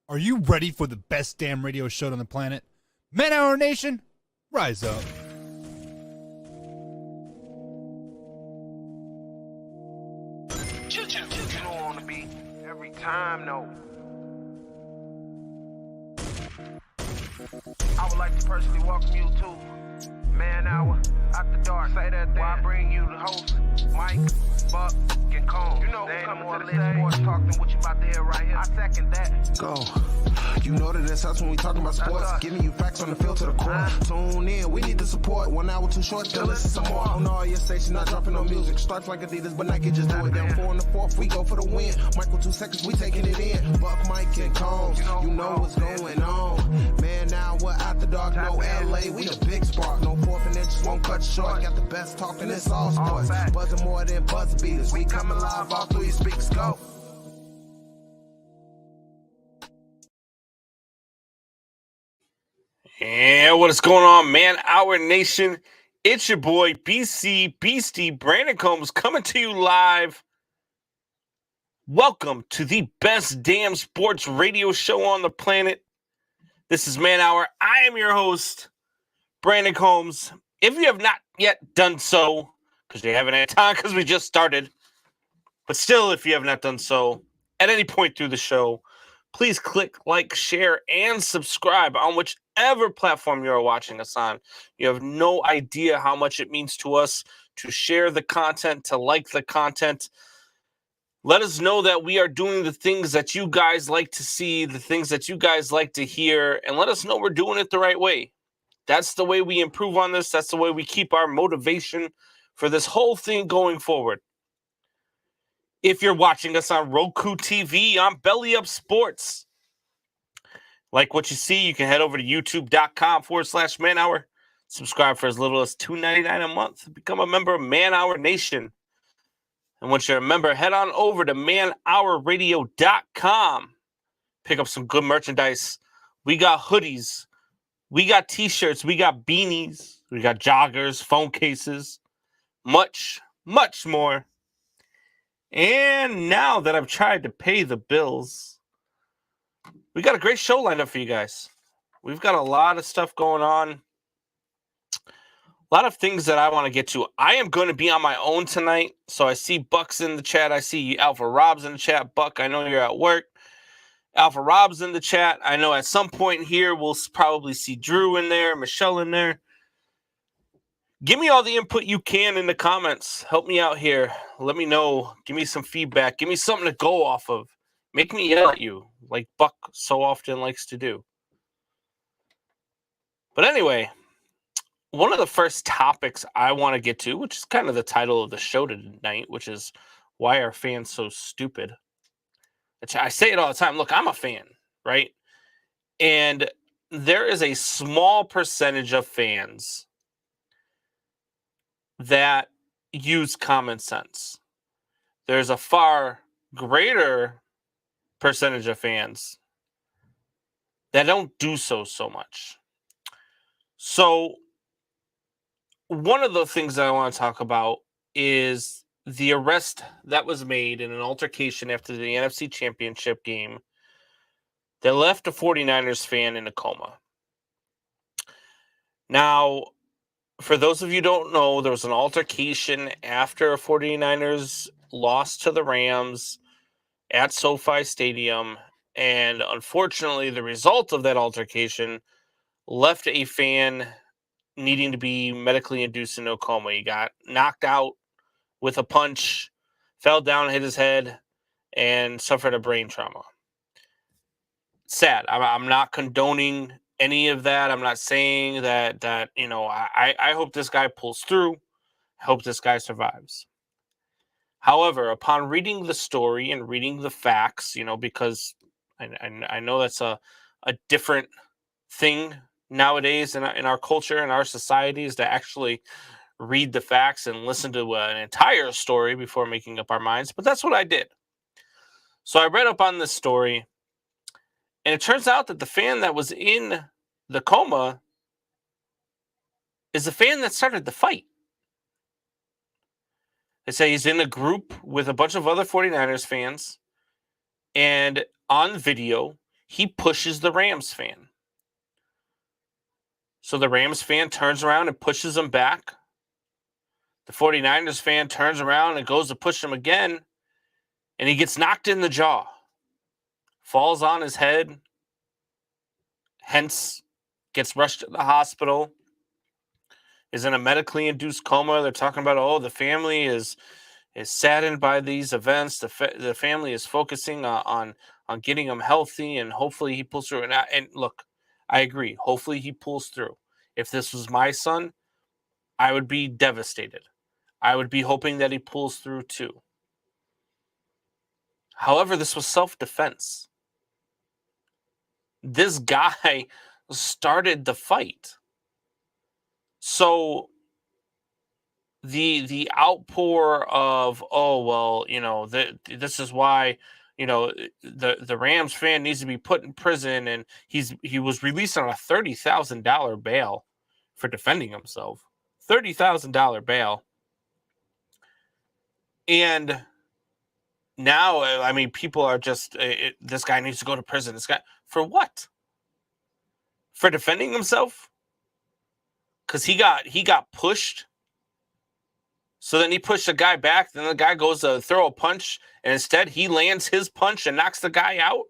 Are you ready for the best damn radio show on the planet? Man Hour Nation, rise up. You know on the beat every time, no. I would like to personally welcome you to Man Hour After Dark. Say that then. Why I bring you the host, Mike, Buck, and Cone. You know who's coming to the stage. Sports talk than what you about to hear right here. I second that. Go. You know that it's us when we talking about sports. Giving you facts on the field to the core. Tune in, we need the support. 1 hour too short, still listen some more. On all your stations, not dropping no music. Starts like Adidas, but Nike just do it. Down 4 in the 4th, we go for the win. Michael 2 seconds, we taking it in. Buck, Mike, and Combs, you know what's going on. Man, now we're After Dark, no LA, we the big spark. No 4th and inches won't cut short. Got the best talking, it's all sports. Buzzing more than buzz beaters. We coming live, all 3 speaks go. And what is going on, Man Hour Nation? It's your boy, BC Beastie Brandon Combs, coming to you live. Welcome to the best damn sports radio show on the planet. This is Man Hour. I am your host, Brandon Combs. If you have not yet done so, because you haven't had time because we just started, but still, if you have not done so, at any point through the show, please click like, share, and subscribe on whichever platform you're watching us on. You have no idea how much it means to us to share the content, to like the content. Let us know that we are doing the things that you guys like to see, the things that you guys like to hear, and let us know we're doing it the right way. That's the way we improve on this. That's the way we keep our motivation for this whole thing going forward. If you're watching us on Roku TV, on Belly Up Sports, like what you see, you can head over to youtube.com/Man Hour. Subscribe for as little as $2.99 a month. Become a member of Man Hour Nation. And once you're a member, head on over to manhourradio.com. Pick up some good merchandise. We got hoodies. We got t-shirts. We got beanies. We got joggers, phone cases. Much, much more. And now that I've tried to pay the bills, we got a great show lined up for you guys. We've got a lot of stuff going on. A lot of things that I want to get to. I am going to be on my own tonight. So I see Buck's in the chat. I see Alpha Rob's in the chat. Buck, I know you're at work. Alpha Rob's in the chat. I know at some point here we'll probably see Drew in there, Michelle in there. Give me all the input you can in the comments. Help me out here. Let me know. Give me some feedback. Give me something to go off of. Make me yell at you like Buck so often likes to do. But anyway, one of the first topics I want to get to, which is kind of the title of the show tonight, which is why are fans so stupid? I say it all the time. Look, I'm a fan, right? And there is a small percentage of fans that use common sense. There's a far greater percentage of fans that don't do so much. So one of the things that I want to talk about is the arrest that was made in an altercation after the NFC Championship game that left a 49ers fan in a coma. Now, for those of you who don't know, there was an altercation after a 49ers lost to the Rams at SoFi Stadium. And unfortunately, the result of that altercation left a fan needing to be medically induced in a coma. He got knocked out with a punch, fell down, hit his head, and suffered a brain trauma. Sad. I'm not condoning any of that. I'm not saying that I hope this guy pulls through. I hope this guy survives. However, upon reading the story and reading the facts, because I know that's a different thing nowadays in our culture and our society, is to actually read the facts and listen to an entire story before making up our minds. But that's what I did. So I read up on this story, and it turns out that the fan that was in the coma is the fan that started the fight. They say he's in a group with a bunch of other 49ers fans, and on video, he pushes the Rams fan. So the Rams fan turns around and pushes him back. The 49ers fan turns around and goes to push him again, and he gets knocked in the jaw, falls on his head, hence gets rushed to the hospital, is in a medically induced coma. They're talking about, oh, the family is saddened by these events. The family is focusing on getting him healthy, and hopefully he pulls through. And look, I agree. Hopefully he pulls through. If this was my son, I would be devastated. I would be hoping that he pulls through too. However, this was self-defense. This guy started the fight. So the outpour of, oh, well, this is why, the Rams fan needs to be put in prison, and he was released on a $30,000 bail for defending himself. $30,000 bail. And now, I mean, people are just, this guy needs to go to prison. This guy, for what? For defending himself? Because he got pushed. So then he pushed the guy back. Then the guy goes to throw a punch, and instead he lands his punch and knocks the guy out.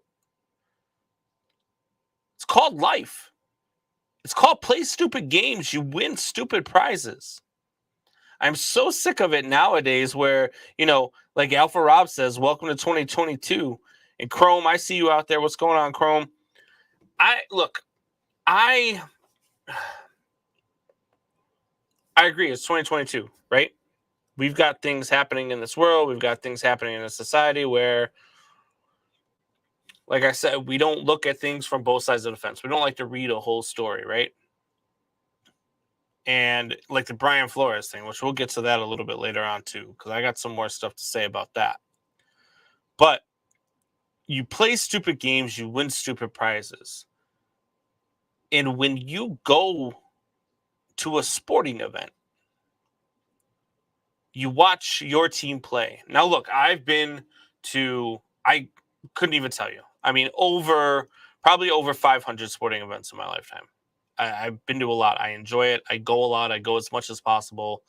It's called life. It's called play stupid games. You win stupid prizes. I'm so sick of it nowadays where, like Alpha Rob says, welcome to 2022. And Chrome, I see you out there. What's going on, Chrome? I agree. It's 2022, right? We've got things happening in this world. We've got things happening in a society where, like I said, we don't look at things from both sides of the fence. We don't like to read a whole story, right? And like the Brian Flores thing, which we'll get to that a little bit later on too, because I got some more stuff to say about that. But you play stupid games, you win stupid prizes. And when you go to a sporting event, you watch your team play. Now, look, I couldn't even tell you. I mean, probably over 500 sporting events in my lifetime. I've been to a lot. I enjoy it. I go a lot. I go as much as possible.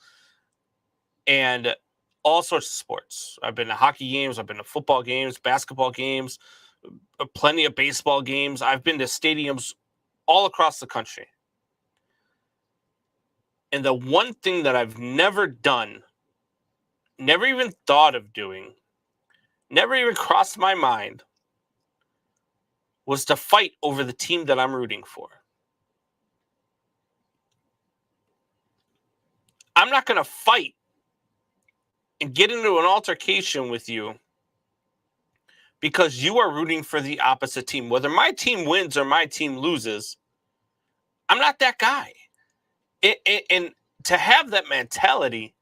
And all sorts of sports. I've been to hockey games. I've been to football games, basketball games, plenty of baseball games. I've been to stadiums all across the country. And the one thing that I've never done, never even thought of doing, never even crossed my mind, was to fight over the team that I'm rooting for. I'm not going to fight and get into an altercation with you because you are rooting for the opposite team. Whether my team wins or my team loses, I'm not that guy. And to have that mentality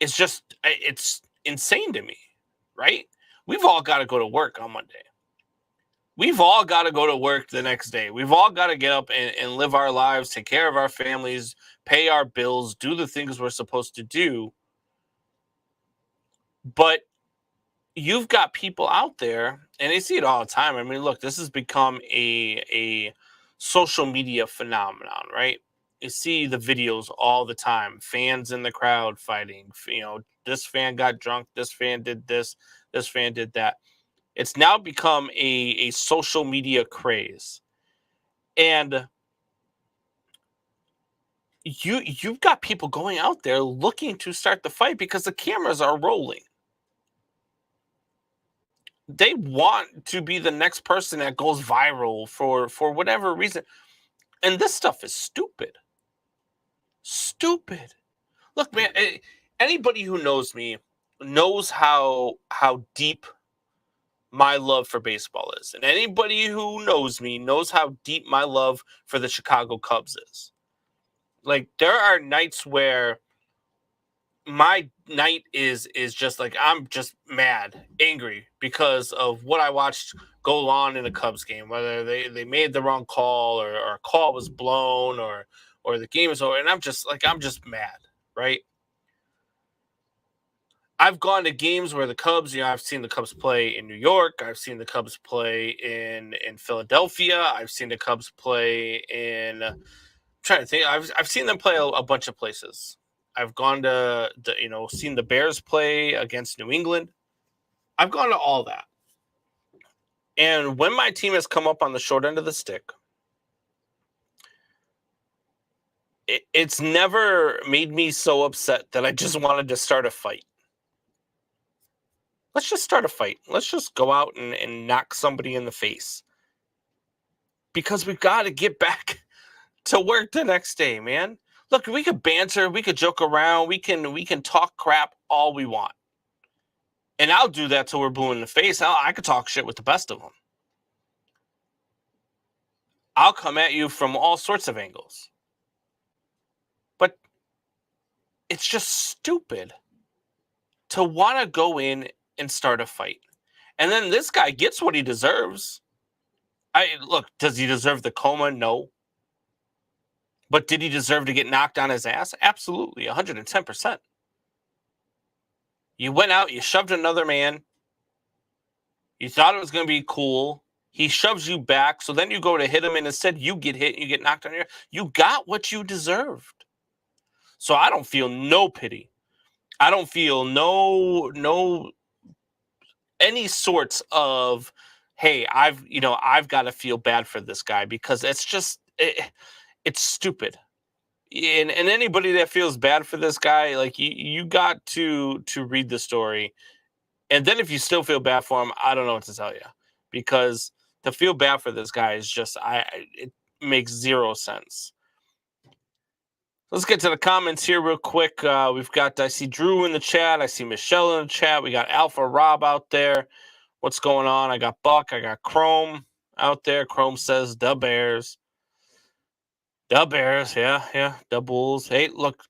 is just, it's insane to me, right? We've all got to go to work on Monday. We've all got to go to work the next day. We've all got to get up and live our lives, take care of our families, pay our bills, do the things we're supposed to do. But you've got people out there, and they see it all the time. I mean, look, this has become a social media phenomenon, right? You see the videos all the time. Fans in the crowd fighting. This fan got drunk. This fan did this. This fan did that. It's now become a social media craze. And you've got people going out there looking to start the fight because the cameras are rolling. They want to be the next person that goes viral for whatever reason. And this stuff is stupid. Stupid. Look, man, anybody who knows me knows how deep my love for baseball is. And anybody who knows me knows how deep my love for the Chicago Cubs is. Like, there are nights where my night is just like, I'm just mad, angry because of what I watched go on in a Cubs game, whether they made the wrong call or a call was blown or the game is over. And I'm just mad, right? I've gone to games where the Cubs, I've seen the Cubs play in New York. I've seen the Cubs play in Philadelphia. I've seen the Cubs play in, I'm trying to think. I've seen them play a bunch of places. I've gone to seen the Bears play against New England. I've gone to all that. And when my team has come up on the short end of the stick, it's never made me so upset that I just wanted to start a fight. Let's just start a fight. Let's just go out and knock somebody in the face. Because we've got to get back to work the next day, man. Look, we could banter, we could joke around, we can talk crap all we want. And I'll do that till we're blue in the face. I could talk shit with the best of them. I'll come at you from all sorts of angles. But it's just stupid to want to go in and start a fight. And then this guy gets what he deserves. Look, does he deserve the coma? No. But did he deserve to get knocked on his ass? Absolutely, 110%. You went out, you shoved another man. You thought it was going to be cool. He shoves you back, so then you go to hit him, and instead you get hit and you get knocked on your... You got what you deserved. So I don't feel no pity. I don't feel no any sorts of, hey, I've got to feel bad for this guy, because it's just it's stupid. And anybody that feels bad for this guy, like you got to read the story. And then if you still feel bad for him, I don't know what to tell you, because to feel bad for this guy is just it makes zero sense. Let's get to the comments here real quick. I see Drew in the chat. I see Michelle in the chat. We got Alpha Rob out there. What's going on? I got Buck. I got Chrome out there. Chrome says, the Bears. The Bears, yeah. The Bulls. Hey, look,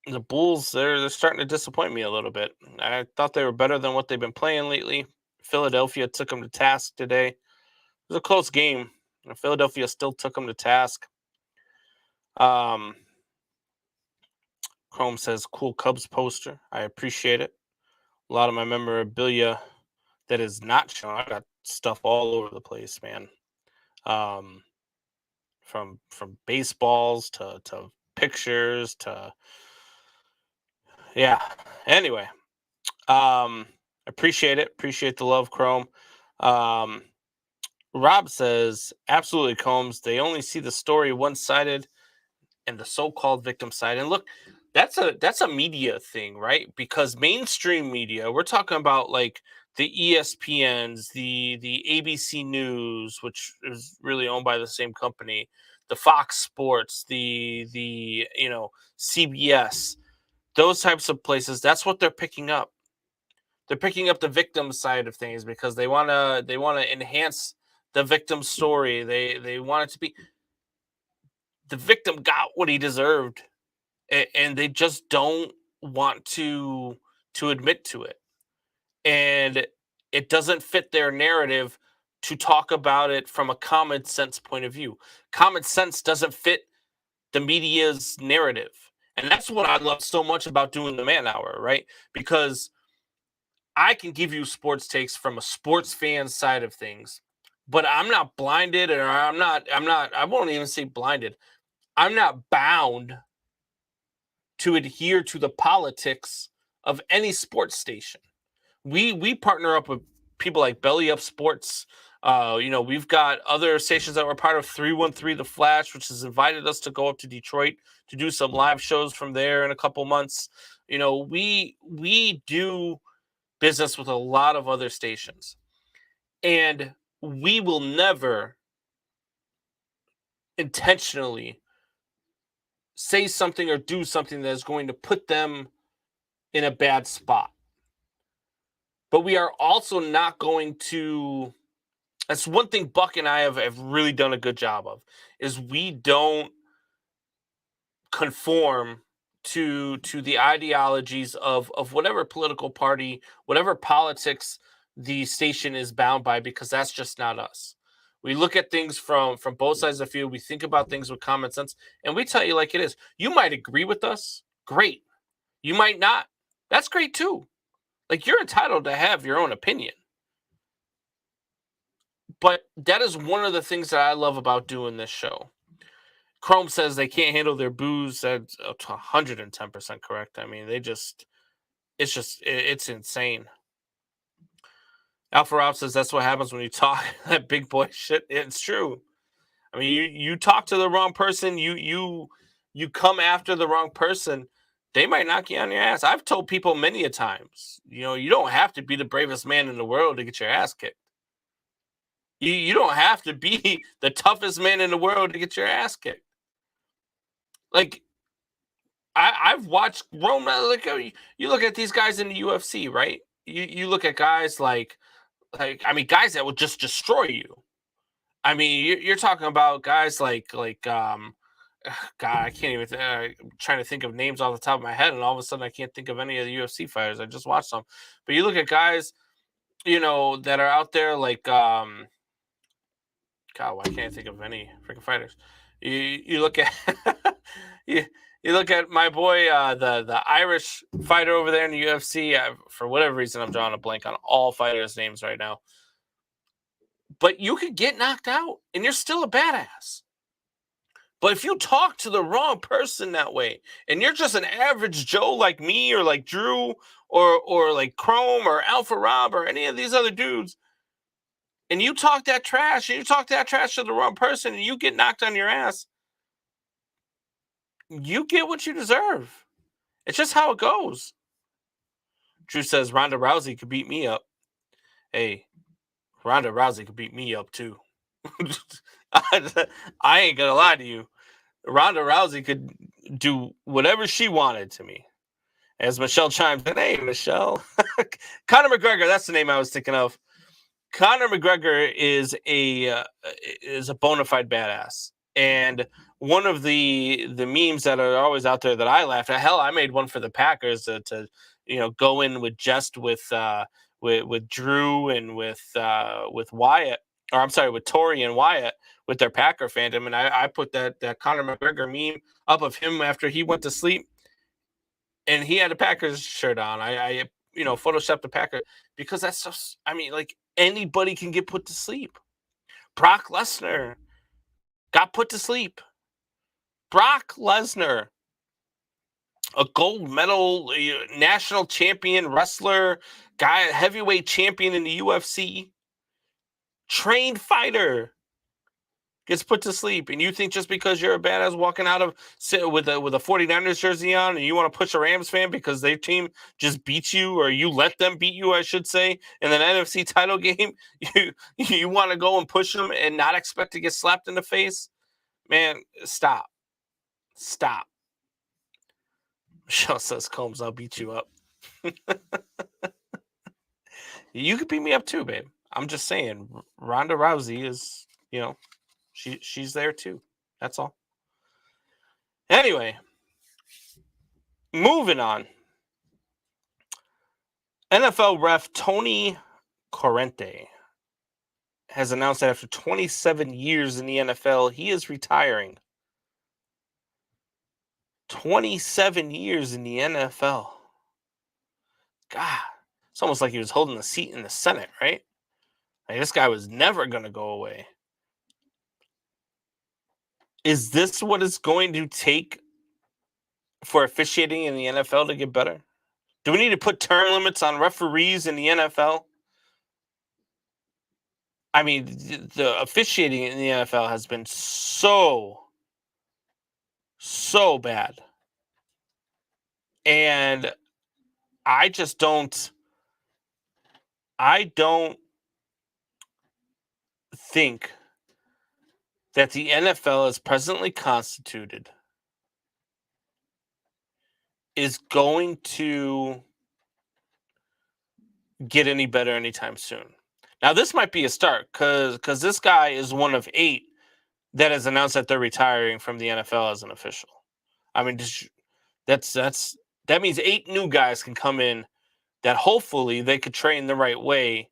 the Bulls, they're starting to disappoint me a little bit. I thought they were better than what they've been playing lately. Philadelphia took them to task today. It was a close game. Philadelphia still took them to task. Chrome says, cool Cubs poster. I appreciate it. A lot of my memorabilia that is not shown. I got stuff all over the place, man. From baseballs to pictures to, yeah. Anyway, appreciate it. Appreciate the love, Chrome. Rob says, absolutely, Combs. They only see the story one-sided and the so-called victim side. And look, that's a media thing, right? Because mainstream media, we're talking about like the ESPNs, the ABC News, which is really owned by the same company, the Fox Sports, the CBS, those types of places. That's what they're picking up. They're picking up the victim side of things because they want to enhance the victim story. They want it to be, the victim got what he deserved, and they just don't want to admit to it. And it doesn't fit their narrative to talk about it from a common sense point of view. Common sense doesn't fit the media's narrative. And that's what I love so much about doing the Man Hour, right? Because I can give you sports takes from a sports fan side of things, but I'm not blinded, or I won't even say blinded. I'm not bound to adhere to the politics of any sports station. We partner up with people like Belly Up Sports. We've got other stations that were part of 313 The Flash, which has invited us to go up to Detroit to do some live shows from there in a couple months. We do business with a lot of other stations, and we will never intentionally say something or do something that is going to put them in a bad spot. But we are also not going to, that's one thing Buck and I have really done a good job of, is we don't conform to the ideologies of whatever political party, whatever politics the station is bound by, because that's just not us. We look at things from both sides of the field. We think about things with common sense, and we tell you like it is. You might agree with us. Great. You might not. That's great too. Like, you're entitled to have your own opinion. But that is one of the things that I love about doing this show. Chrome says they can't handle their booze. That's 110% correct. I mean, it's insane. Alpha Rob says that's what happens when you talk that big boy shit. It's true. I mean, you talk to the wrong person, you come after the wrong person, they might knock you on your ass. I've told people many a times, you don't have to be the bravest man in the world to get your ass kicked. You don't have to be the toughest man in the world to get your ass kicked. Like, I've watched Rome. Like, you look at these guys in the UFC, right? You look at guys like I mean, guys that will just destroy you. I mean, you're talking about guys like God, I can't even. I'm trying to think of names off the top of my head, and all of a sudden, I can't think of any of the UFC fighters. I just watched them, but you look at guys, that are out there like God. Why can't I think of any freaking fighters? You look at you look at my boy, the Irish fighter over there in the UFC. For whatever reason, I'm drawing a blank on all fighters' names right now. But you could get knocked out, and you're still a badass. But if you talk to the wrong person that way, and you're just an average Joe like me or like Drew or like Chrome or Alpha Rob or any of these other dudes, and you talk that trash, and you talk that trash to the wrong person, and you get knocked on your ass, you get what you deserve. It's just how it goes. Drew says Ronda Rousey could beat me up. Hey, Ronda Rousey could beat me up too. I ain't gonna lie to you. Ronda Rousey could do whatever she wanted to me. As Michelle chimes in, hey, Michelle. Conor McGregor, that's the name I was thinking of. Conor McGregor is a bona fide badass. And one of the memes that are always out there that I laugh at, hell, I made one for the Packers to go in with jest with Drew and with Wyatt, or I'm sorry, with Tori and Wyatt with their Packer fandom, and I put that Conor McGregor meme up of him after he went to sleep, and he had a Packers shirt on. I photoshopped the Packer because that's just, I mean, like, anybody can get put to sleep. Brock Lesnar got put to sleep. Brock Lesnar, a gold medal national champion wrestler, guy, heavyweight champion in the UFC, trained fighter, gets put to sleep. And you think just because you're a badass walking out of with a 49ers jersey on and you want to push a Rams fan because their team just beat you, or you let them beat you, I should say, in an NFC title game, you want to go and push them and not expect to get slapped in the face? Man, stop. Michelle says, Combs, I'll beat you up. You could beat me up too, babe. I'm just saying, Ronda Rousey is, she's there too. That's all. Anyway, moving on. NFL ref Tony Corrente has announced that after 27 years in the NFL, he is retiring. 27 years in the NFL. God, it's almost like he was holding a seat in the Senate, right? Like, this guy was never going to go away. Is this what it's going to take for officiating in the NFL to get better? Do we need to put term limits on referees in the NFL? I mean, the officiating in the NFL has been so bad. And I don't think that the NFL as presently constituted is going to get any better anytime soon. Now, this might be a start because this guy is one of 8 that has announced that they're retiring from the NFL as an official. I mean, that means 8 new guys can come in that hopefully they could train the right way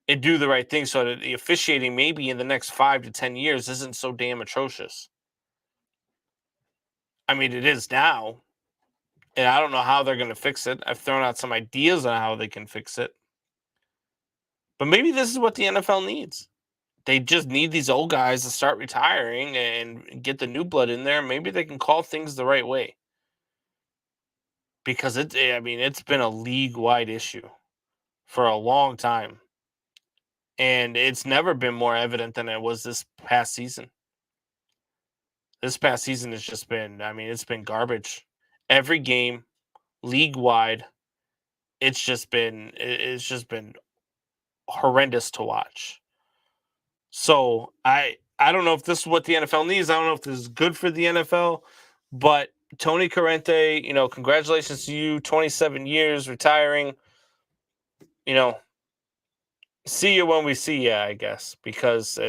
and do the right thing so that the officiating maybe in the next 5 to 10 years isn't so damn atrocious. I mean, it is now. And I don't know how they're going to fix it. I've thrown out some ideas on how they can fix it. But maybe this is what the NFL needs. They just need these old guys to start retiring and get the new blood in there. Maybe they can call things the right way. Because it's been a league-wide issue for a long time. And it's never been more evident than it was this past season. This past season has just been, it's been garbage. Every game, league-wide, it's just been horrendous to watch. So I don't know if this is what the NFL needs. I don't know if this is good for the NFL, but Tony Corrente, congratulations to you, 27 years retiring. See you when we see you, I guess, because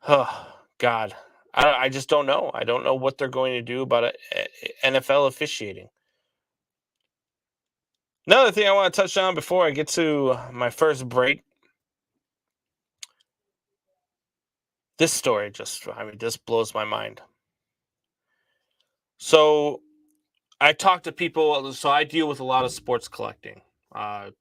oh God, I just don't know. I don't know what they're going to do about NFL officiating. Another thing I want to touch on before I get to my first break. This story just blows my mind. So I talk to people. So I deal with a lot of sports collecting. I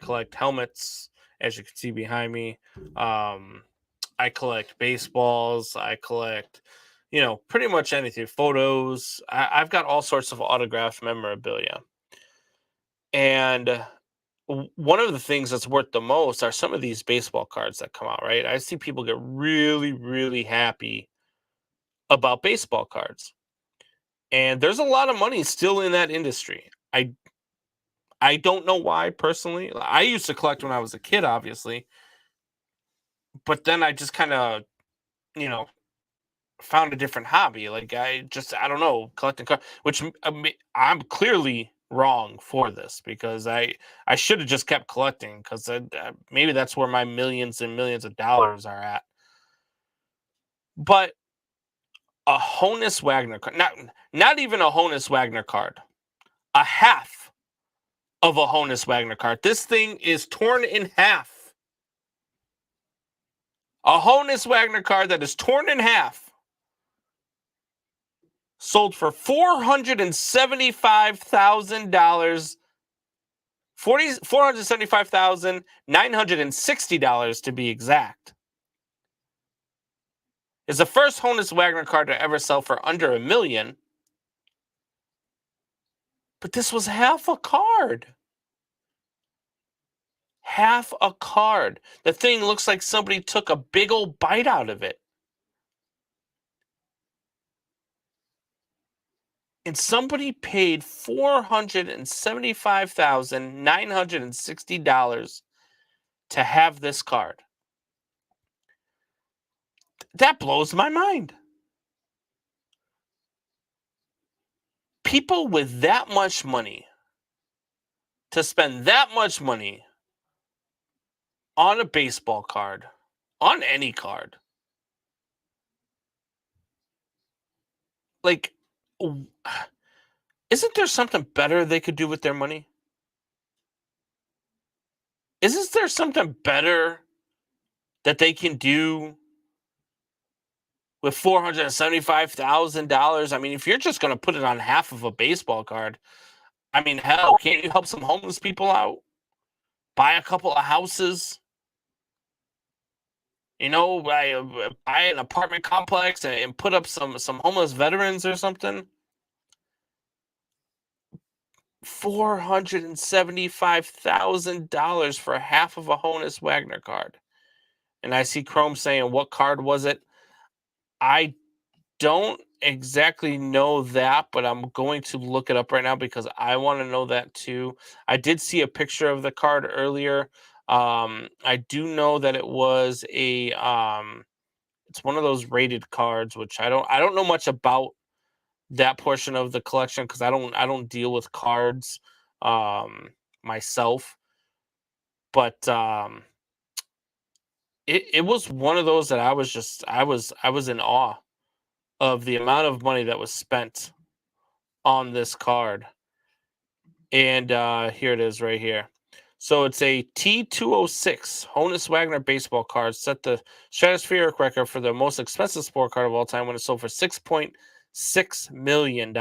collect helmets, as you can see behind me. I collect baseballs. I collect, pretty much anything. Photos. I've got all sorts of autographed memorabilia. And one of the things that's worth the most are some of these baseball cards that come out, right? I see people get really, really happy about baseball cards. And there's a lot of money still in that industry. I don't know why, personally. I used to collect when I was a kid, obviously. But then I just kind of, found a different hobby. Like, I don't know, collecting cards, which I'm clearly wrong for this, because I should have just kept collecting, because maybe that's where my millions and millions of dollars are at. But a Honus Wagner card, not even a Honus Wagner card, a half of a Honus Wagner card. This thing is torn in half. A Honus Wagner card that is torn in half sold for $475,000, $475,960 to be exact. Is the first Honus Wagner card to ever sell for under $1 million. But this was half a card. Half a card. The thing looks like somebody took a big old bite out of it. And somebody paid $475,960 to have this card. That blows my mind. People with that much money to spend that much money on a baseball card, on any card, like, isn't there something better they could do with their money? Isn't there something better that they can do with $475,000? I mean, if you're just going to put it on half of a baseball card, I mean, hell, can't you help some homeless people out? Buy a couple of houses? Buy an apartment complex and put up some homeless veterans or something? $475,000 for half of a Honus Wagner card. And I see Chrome saying, what card was it? I don't exactly know that, but I'm going to look it up right now because I want to know that too. I did see a picture of the card earlier. I do know that it was it's one of those rated cards, which I don't know much about that portion of the collection, because I don't deal with cards myself. But it was one of those that I was in awe of the amount of money that was spent on this card. And here it is right here. So it's a T206 Honus Wagner baseball card, set the stratospheric record for the most expensive sport card of all time when it sold for $6.6 $6 million.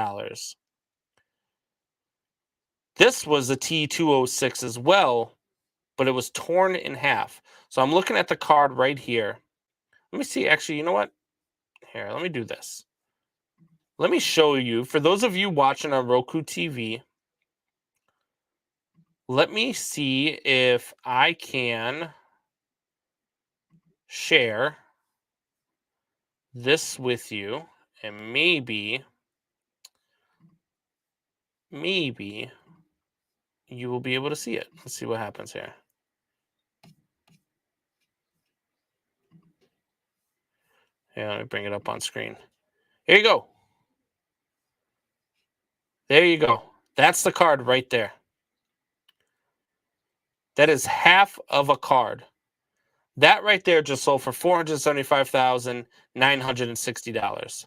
This was a T206 as well, but it was torn in half. So I'm looking at the card right here. Let me see. Actually, you know what? Here, let me do this. Let me show you. For those of you watching on Roku TV, let me see if I can share this with you, and maybe you will be able to see it. Let's see what happens here. Yeah, let me bring it up on screen. Here you go. There you go. That's the card right there. That is half of a card. That right there just sold for $475,960.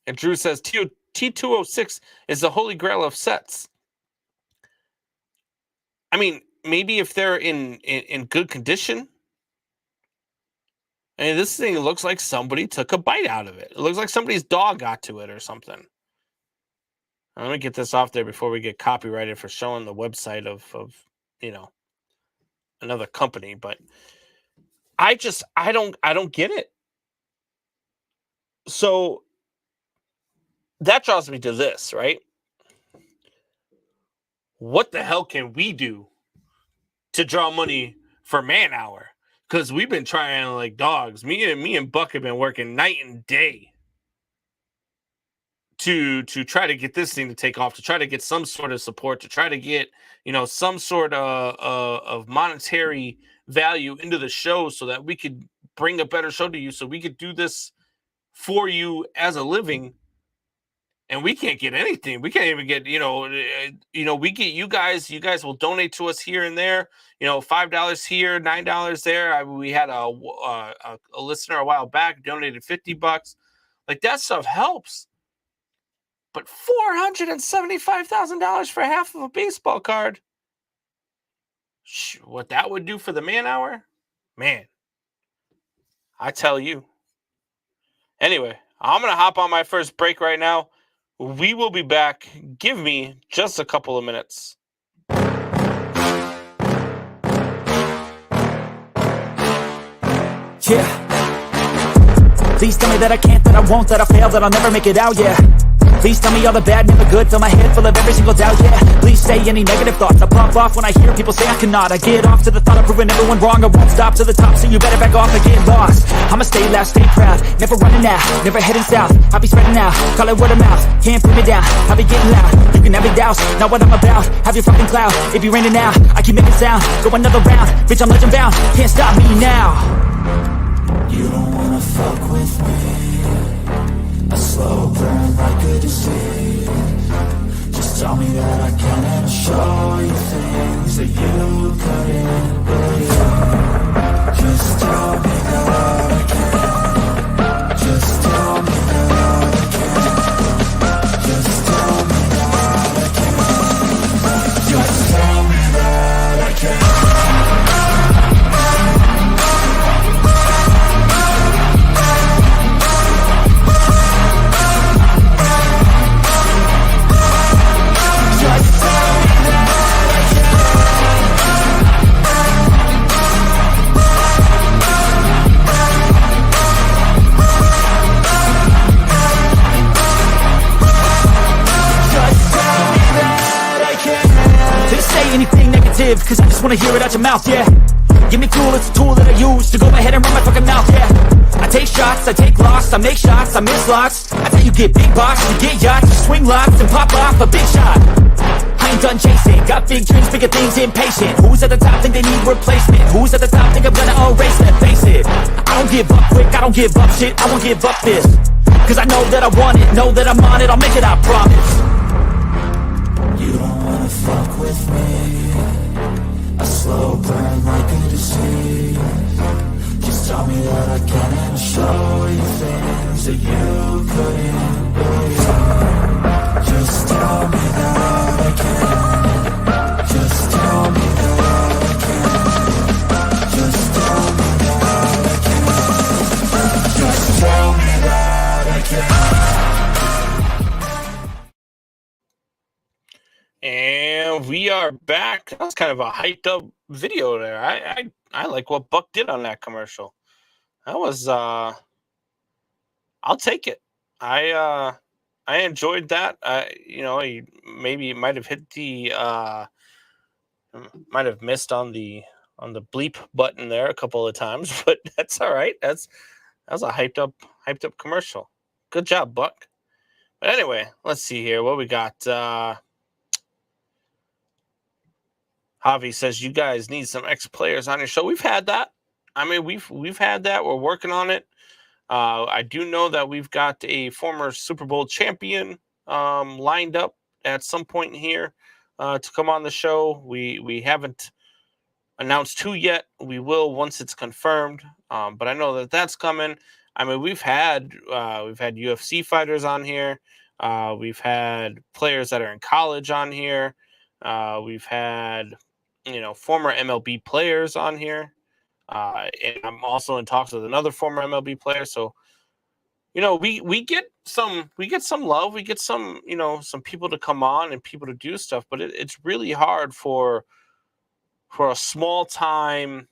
And Drew says T206 is the holy grail of sets. I mean, maybe if they're in good condition. I mean, this thing looks like somebody took a bite out of it. It looks like somebody's dog got to it or something. Let me get this off there before we get copyrighted for showing the website of another company. But I don't get it. So that draws me to this, right? What the hell can we do to draw money for Man Hour? Because we've been trying like dogs. Me and Buck have been working night and day to try to get this thing to take off, to try to get some sort of support, to try to get some sort of monetary value into the show, so that we could bring a better show to you, so we could do this for you as a living. And we can't get anything. We can't even get, we get you guys. You guys will donate to us here and there. $5 here, $9 there. We had a listener a while back donated $50. Like, that stuff helps. But $475,000 for half of a baseball card. What that would do for the Man Hour, man. I tell you. Anyway, I'm gonna hop on my first break right now. We will be back. Give me just a couple of minutes. Yeah. Please tell me that I can't, that I won't, that I fail, that I'll never make it out, yeah. Please tell me all the bad, never good, fill my head full of every single doubt, yeah. Please say any negative thoughts, I pop off when I hear people say I cannot. I get off to the thought of proving everyone wrong, I won't stop to the top, so you better back off and get lost. I'ma stay loud, stay proud, never running out, never heading south. I'll be spreading out, call it word of mouth, can't put me down, I'll be getting loud. You can have your doubts, not what I'm about, have your fucking clout. It be raining now, I keep making sound, go another round, bitch I'm legend bound, can't stop me now. You don't wanna fuck with me, a slow burn like a disease. Just tell me that I can and I'll show you things that you couldn't believe. Just tell me that I can. Just tell me that I can. Just tell me that I can. Just tell me that I can. Anything negative, cause I just wanna hear it out your mouth, yeah. Give me fuel, it's a tool that I use to go ahead and run my fucking mouth, yeah. I take shots, I take loss, I make shots, I miss lots. That's how you get big box, you get yachts, you swing lots and pop off a big shot. I ain't done chasing, got big dreams, bigger things, impatient. Who's at the top think they need replacement? Who's at the top think I'm gonna erase them? Face it, I don't give up quick, I don't give up shit, I won't give up this. Cause I know that I want it, know that I'm on it, I'll make it, I promise. You don't wanna fuck with me, a slow burn like a disease. Just tell me that I can and I'll show you things that you couldn't believe. Just tell me that I can. Just tell me that I can. Just tell me that I can. we are back. That was kind of a hyped up video there. I like what Buck did on that commercial. That was I'll take it. I enjoyed that. He maybe might have hit the might have missed on the bleep button there a couple of times, but that's all right. That was a hyped up commercial. Good job, Buck. But anyway, let's see here what we got. Javi says you guys need some ex-players on your show. We've had that. I mean, we've had that. We're working on it. I do know that we've got a former Super Bowl champion lined up at some point here to come on the show. We haven't announced who yet. We will once it's confirmed. But I know that that's coming. I mean, we've had UFC fighters on here. We've had players that are in college on here. We've had former MLB players on here. And I'm also in talks with another former MLB player. So, we get some love. We get some people to come on and people to do stuff, but it's really hard for a small time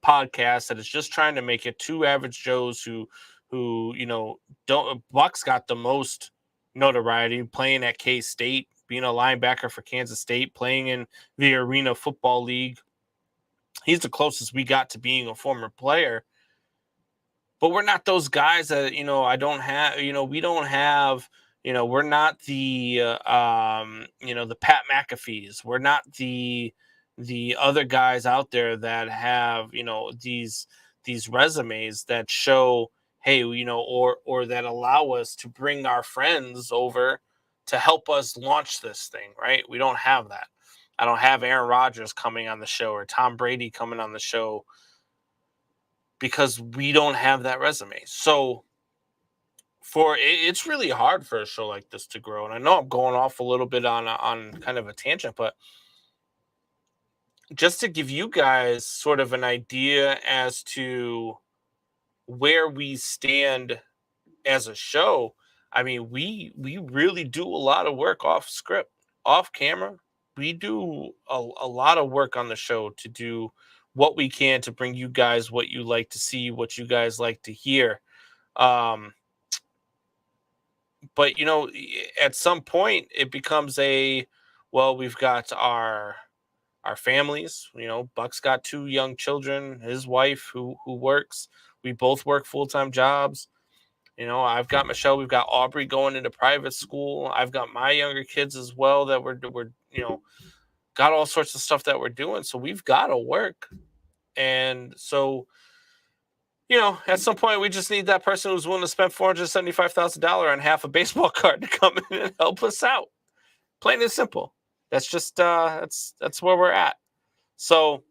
podcast that is just trying to make it two average Joes who don't. Buck's got the most notoriety playing at K-State, being a linebacker for Kansas State, playing in the Arena Football League. He's the closest we got to being a former player. But we're not those guys that, I don't have, we don't have, we're not the, the Pat McAfees. We're not the other guys out there that have, these resumes that show, hey, or that allow us to bring our friends over to help us launch this thing, right? We don't have that. I don't have Aaron Rodgers coming on the show or Tom Brady coming on the show because we don't have that resume. So it's really hard for a show like this to grow. And I know I'm going off a little bit on kind of a tangent, but just to give you guys sort of an idea as to where we stand as a show, I mean, we really do a lot of work off script, off camera. We do a lot of work on the show to do what we can to bring you guys what you like to see, what you guys like to hear. But, at some point it becomes we've got our families. Buck's got 2 young children, his wife who works. We both work full-time jobs. I've got Michelle, we've got Aubrey going into private school. I've got my younger kids as well that we're got all sorts of stuff that we're doing. So we've got to work. And so, at some point we just need that person who's willing to spend $475,000 on half a baseball card to come in and help us out. Plain and simple. That's just, that's where we're at. So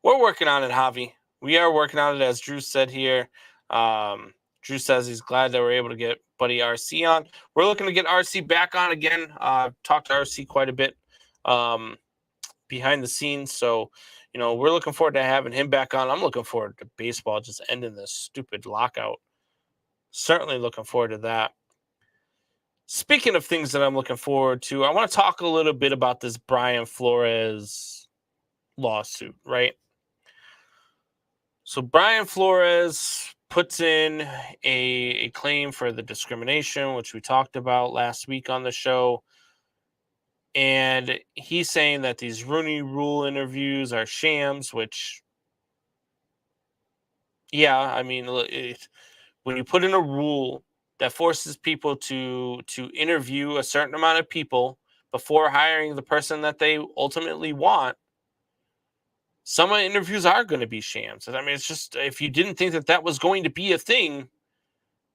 we're working on it, Javi. We are working on it, as Drew said here. Drew says he's glad that we're able to get Buddy RC on. We're looking to get RC back on again. Talked to RC quite a bit behind the scenes. So, we're looking forward to having him back on. I'm looking forward to baseball just ending this stupid lockout. Certainly looking forward to that. Speaking of things that I'm looking forward to, I want to talk a little bit about this Brian Flores lawsuit, right? So Brian Flores puts in a claim for the discrimination, which we talked about last week on the show. And he's saying that these Rooney Rule interviews are shams, which, yeah, I mean, when you put in a rule that forces people to interview a certain amount of people before hiring the person that they ultimately want, some interviews are going to be shams. I mean, it's just, if you didn't think that was going to be a thing,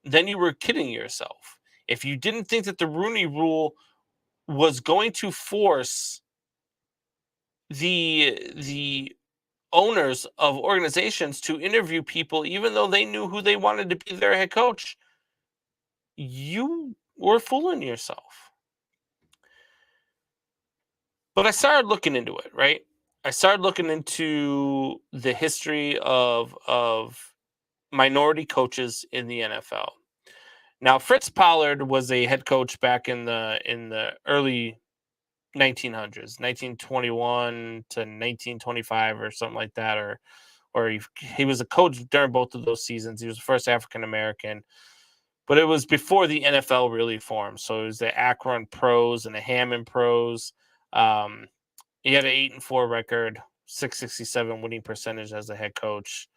then you were kidding yourself. If you didn't think that the Rooney Rule was going to force the owners of organizations to interview people, even though they knew who they wanted to be their head coach, you were fooling yourself. But I started looking into it, right? I started looking into the history of minority coaches in the NFL. Now, Fritz Pollard was a head coach back in the early 1900s, 1921 to 1925 or something like that, or he was a coach during both of those seasons. He was the first African American, but it was before the NFL really formed. So it was the Akron Pros and the Hammond Pros. He had an 8-4 record, 667 winning percentage as a head coach.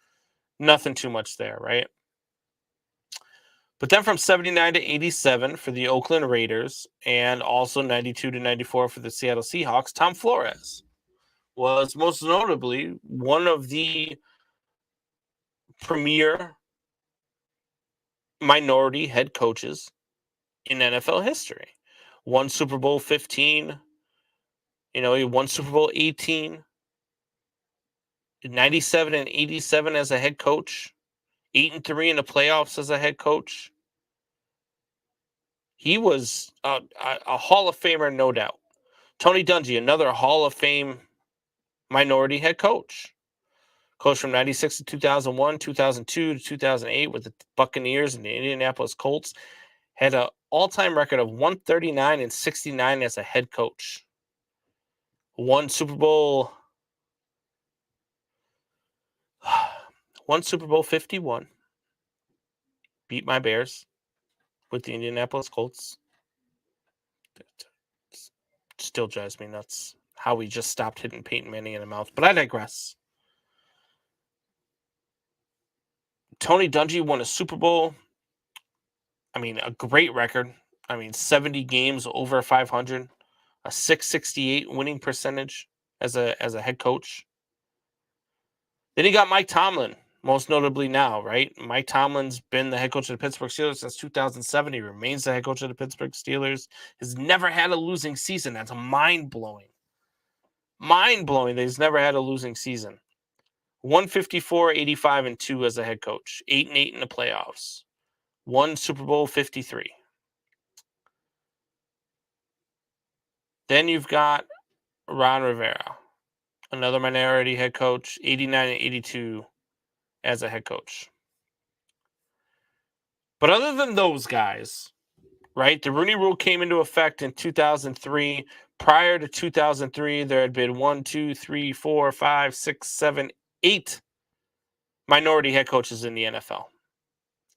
Nothing too much there, right? But then from 79 to 87 for the Oakland Raiders and also 92 to 94 for the Seattle Seahawks, Tom Flores was most notably one of the premier minority head coaches in NFL history. Won Super Bowl 15. He won Super Bowl 18. 97 and 87 as a head coach. 8-3 in the playoffs as a head coach. He was a Hall of Famer, no doubt. Tony Dungy, another Hall of Fame minority head coach. Coached from 96 to 2001, 2002 to 2008 with the Buccaneers and the Indianapolis Colts. Had an all-time record of 139 and 69 as a head coach. Won Super Bowl 51. Beat my Bears with the Indianapolis Colts. It still drives me nuts how we just stopped hitting Peyton Manning in the mouth. But I digress. Tony Dungy won a Super Bowl. A great record. 70 games over 500. A 668 winning percentage as a head coach. Then you got Mike Tomlin, most notably now, right? Mike Tomlin's been the head coach of the Pittsburgh Steelers since 2007. He remains the head coach of the Pittsburgh Steelers. Has never had a losing season. That's mind-blowing. Mind-blowing that he's never had a losing season. 154, 85, and 2 as a head coach. 8-8 in the playoffs. Won Super Bowl 53. Then you've got Ron Rivera, another minority head coach, 89 and 82 as a head coach. But other than those guys, right, the Rooney Rule came into effect in 2003. Prior to 2003, there had been 8 minority head coaches in the NFL.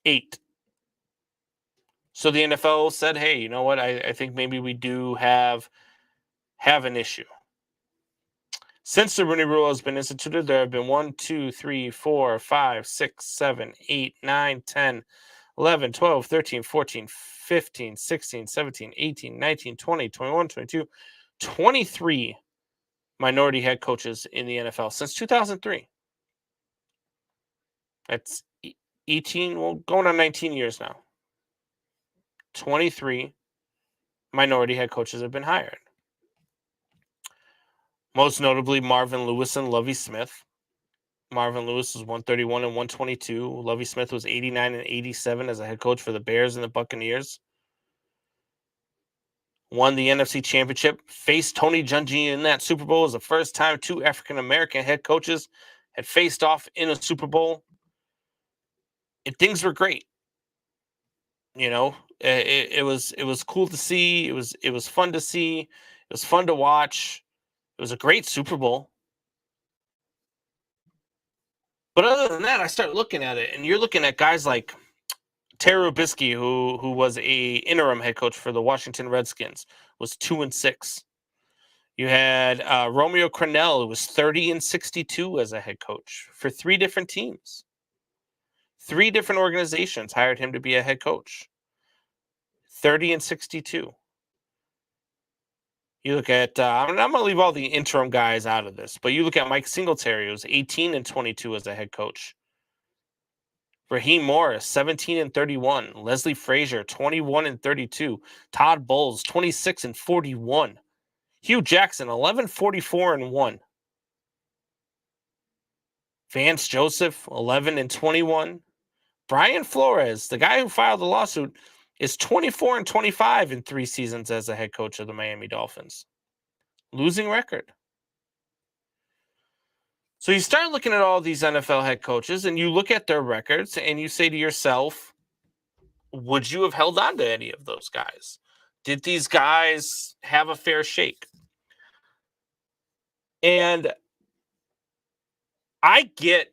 8. So the NFL said, hey, you know what? I think maybe we do have an issue. Since the Rooney Rule has been instituted, there have been 1, 2, 3, 4, 5, 6, 7, 8, 9, 10, 11, 12, 13, 14, 15, 16, 17, 18, 19, 20, 21, 22, 23 minority head coaches in the NFL since 2003. That's 18, going on 19 years now. 23 minority head coaches have been hired. Most notably, Marvin Lewis and Lovie Smith. Marvin Lewis was 131 and 122. Lovie Smith was 89 and 87 as a head coach for the Bears and the Buccaneers. Won the NFC Championship. Faced Tony Dungy in that Super Bowl. It was the first time 2 African-American head coaches had faced off in a Super Bowl. And things were great. It was cool to see. It was fun to see. It was fun to watch. It was a great Super Bowl. But other than that, I start looking at it, and you're looking at guys like Terry Robisky, who was a interim head coach for the Washington Redskins, was 2-6. You had Romeo Crennel, who was 30 and 62 as a head coach for 3 different teams. 3 different organizations hired him to be a head coach. 30 and 62. You look at, I'm going to leave all the interim guys out of this, but you look at Mike Singletary, who was 18 and 22 as a head coach. Raheem Morris, 17 and 31. Leslie Frazier, 21 and 32. Todd Bowles, 26 and 41. Hugh Jackson, 11, 44 and 1. Vance Joseph, 11 and 21. Brian Flores, the guy who filed the lawsuit, is 24 and 25 in 3 seasons as a head coach of the Miami Dolphins. Losing record. So you start looking at all these NFL head coaches and you look at their records and you say to yourself, would you have held on to any of those guys? Did these guys have a fair shake? And I get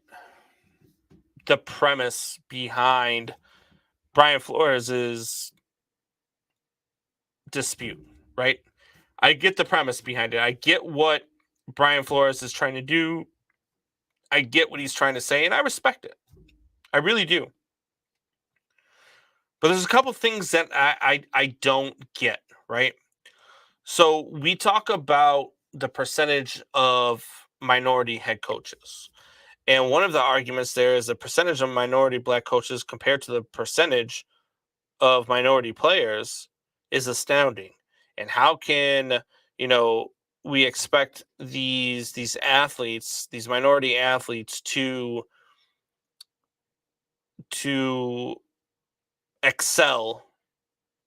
the premise behind Brian Flores' dispute, right? I get the premise behind it. I get what Brian Flores is trying to do. I get what he's trying to say, and I respect it. I really do. But there's a couple things that I don't get, right? So we talk about the percentage of minority head coaches. And one of the arguments there is the percentage of minority black coaches compared to the percentage of minority players is astounding. And how can, we expect these athletes, these minority athletes to excel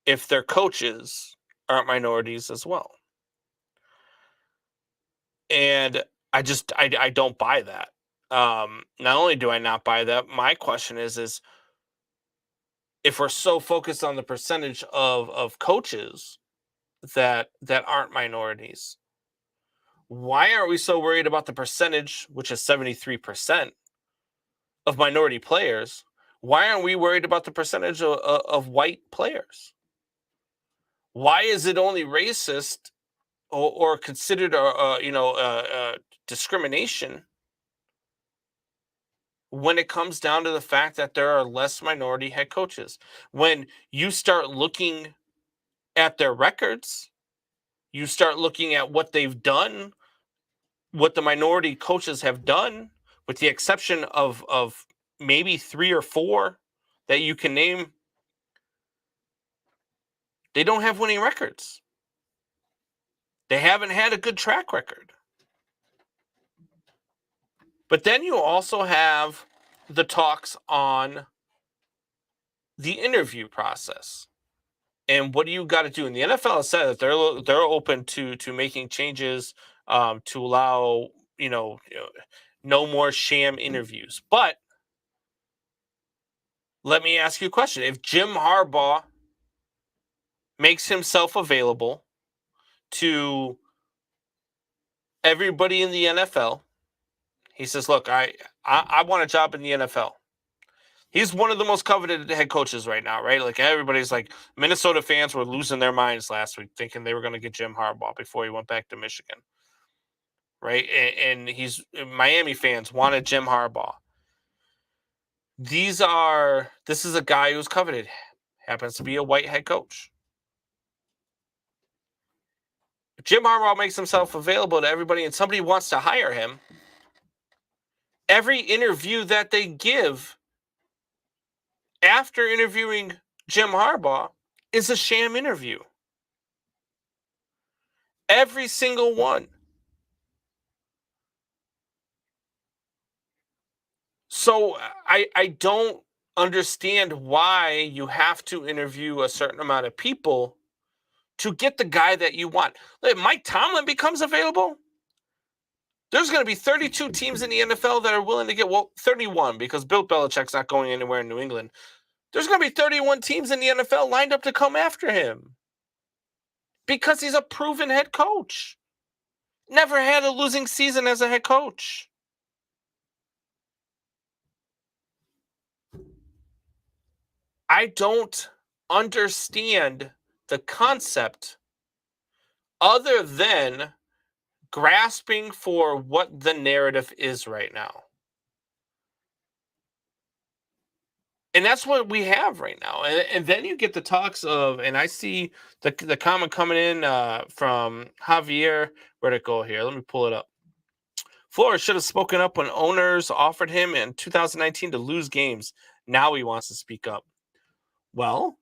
if their coaches aren't minorities as well? And I don't buy that. Not only do I not buy that, my question is if we're so focused on the percentage of coaches that aren't minorities, why aren't we so worried about the percentage, which is 73% of minority players? Why aren't we worried about the percentage of white players? Why is it only racist or considered discrimination when it comes down to the fact that there are less minority head coaches? When you start looking at their records, you start looking at what they've done, what the minority coaches have done, with the exception of maybe 3 or 4 that you can name, they don't have winning records. They haven't had a good track record. But then you also have the talks on the interview process. And what do you got to do? And the NFL has said that they're open to making changes to allow, no more sham interviews. But let me ask you a question. If Jim Harbaugh makes himself available to everybody in the NFL, he says, look, I want a job in the NFL. He's one of the most coveted head coaches right now, right? Like, everybody's like, Minnesota fans were losing their minds last week thinking they were going to get Jim Harbaugh before he went back to Michigan, right? And Miami fans wanted Jim Harbaugh. This is a guy who's coveted, happens to be a white head coach. If Jim Harbaugh makes himself available to everybody and somebody wants to hire him, every interview that they give after interviewing Jim Harbaugh is a sham interview. Every single one. So I don't understand why you have to interview a certain amount of people to get the guy that you want. If Mike Tomlin becomes available, there's going to be 32 teams in the NFL that are willing to get, 31, because Bill Belichick's not going anywhere in New England. There's going to be 31 teams in the NFL lined up to come after him because he's a proven head coach. Never had a losing season as a head coach. I don't understand the concept other than grasping for what the narrative is right now. And that's what we have right now. And then you get the talks of, and I see the comment coming in from Javier. Where'd it go here? Let me pull it up. Flores should have spoken up when owners offered him in 2019 to lose games. Now he wants to speak up. Well,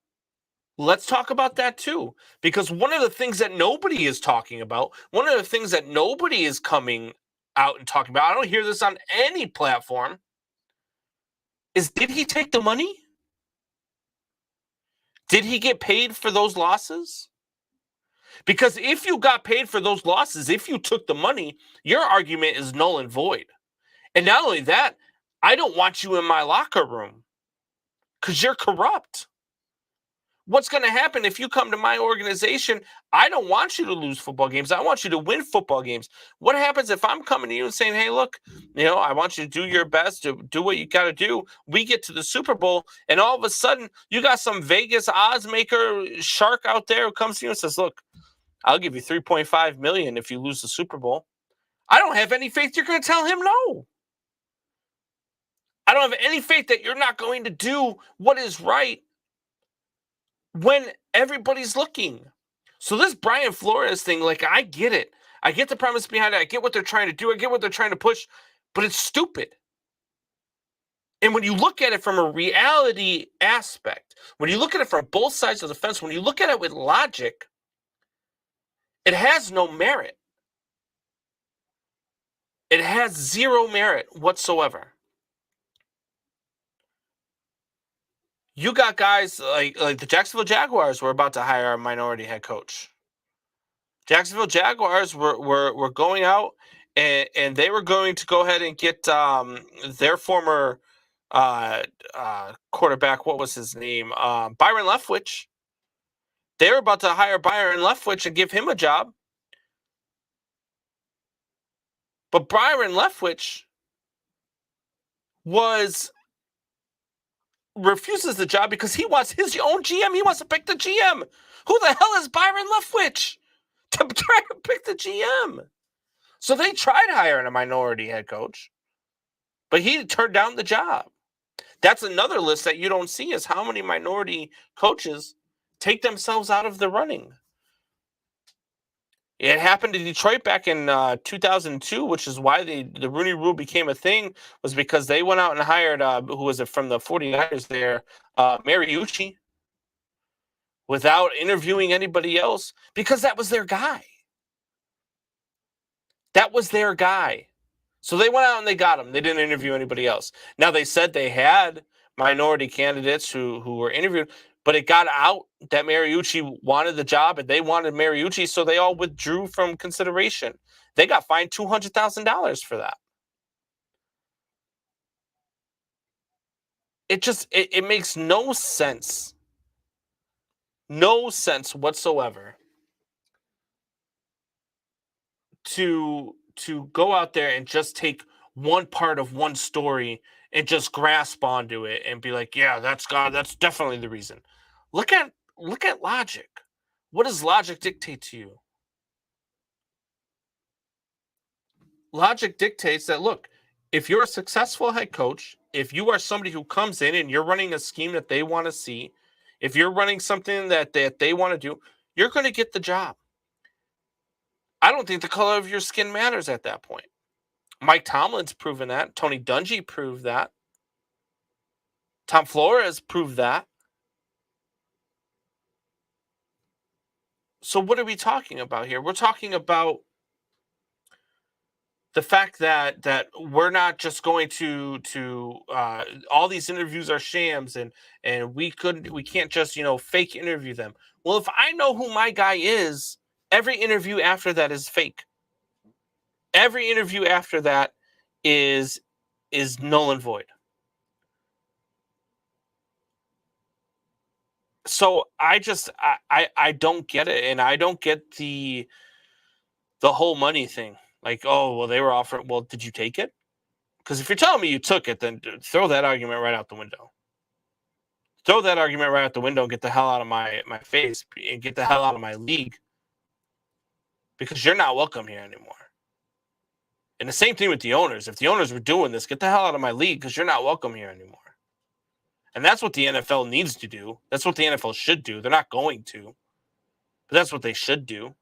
let's talk about that too. Because one of the things that nobody is talking about, one of the things that nobody is coming out and talking about, I don't hear this on any platform, is, did he take the money? Did he get paid for those losses? Because if you got paid for those losses, if you took the money, your argument is null and void. And not only that, I don't want you in my locker room because you're corrupt. what's going to happen if you come to my organization? I don't want you to lose football games. I want you to win football games. What happens if I'm coming to you and saying, hey, look, I want you to do your best, to do what you got to do. We get to the Super Bowl, and all of a sudden you got some Vegas odds maker shark out there who comes to you and says, look, I'll give you $3.5 million if you lose the Super Bowl. I don't have any faith you're going to tell him no. I don't have any faith that you're not going to do what is right when everybody's looking. So this Brian Flores thing, like, I get it. I get the premise behind it. I get what they're trying to do. I get what they're trying to push, but it's stupid. And when you look at it from a reality aspect, when you look at it from both sides of the fence, when you look at it with logic, it has no merit. It has zero merit whatsoever. You got guys like the Jacksonville Jaguars were about to hire a minority head coach. Jacksonville Jaguars were going out and they were going to go ahead and get their former quarterback. What was his name? Byron Leftwich. They were about to hire Byron Leftwich and give him a job. But Byron Leftwich refuses the job because he wants his own GM. He wants to pick the GM. Who the hell is Byron Leftwich to try to pick the GM? So they tried hiring a minority head coach, but he turned down the job. That's another list that you don't see, is how many minority coaches take themselves out of the running. It happened to Detroit back in 2002, which is why the Rooney Rule became a thing, was because they went out and hired, who was it from the 49ers there, Mariucci, without interviewing anybody else, because that was their guy. That was their guy. So they went out and they got him. They didn't interview anybody else. Now, they said they had minority candidates who were interviewed, but it got out that Mariucci wanted the job and they wanted Mariucci, so they all withdrew from consideration. They got fined $200,000 for that. It makes no sense. No sense whatsoever to go out there and just take one part of one story and just grasp onto it and be like, yeah, that's definitely the reason. Look at logic. What does logic dictate to you? Logic dictates that, look, if you're a successful head coach, if you are somebody who comes in and you're running a scheme that they want to see, if you're running something that they want to do, you're going to get the job. I don't think the color of your skin matters at that point. Mike Tomlin's proven that. Tony Dungy proved that. Tom Flores proved that. So what are we talking about here? We're talking about the fact that we're not just going to all these interviews are shams and we can't just fake interview them. Well, if I know who my guy is, every interview after that is fake. Every interview after that is null and void. So I don't get it, and I don't get the whole money thing. Like, oh, well, they were offering. Well, did you take it? Because if you're telling me you took it, then throw that argument right out the window. Throw that argument right out the window and get the hell out of my face and get the hell out of my league, because you're not welcome here anymore. And the same thing with the owners. If the owners were doing this, get the hell out of my league, because you're not welcome here anymore. And that's what the NFL needs to do. That's what the NFL should do. They're not going to, but that's what they should do.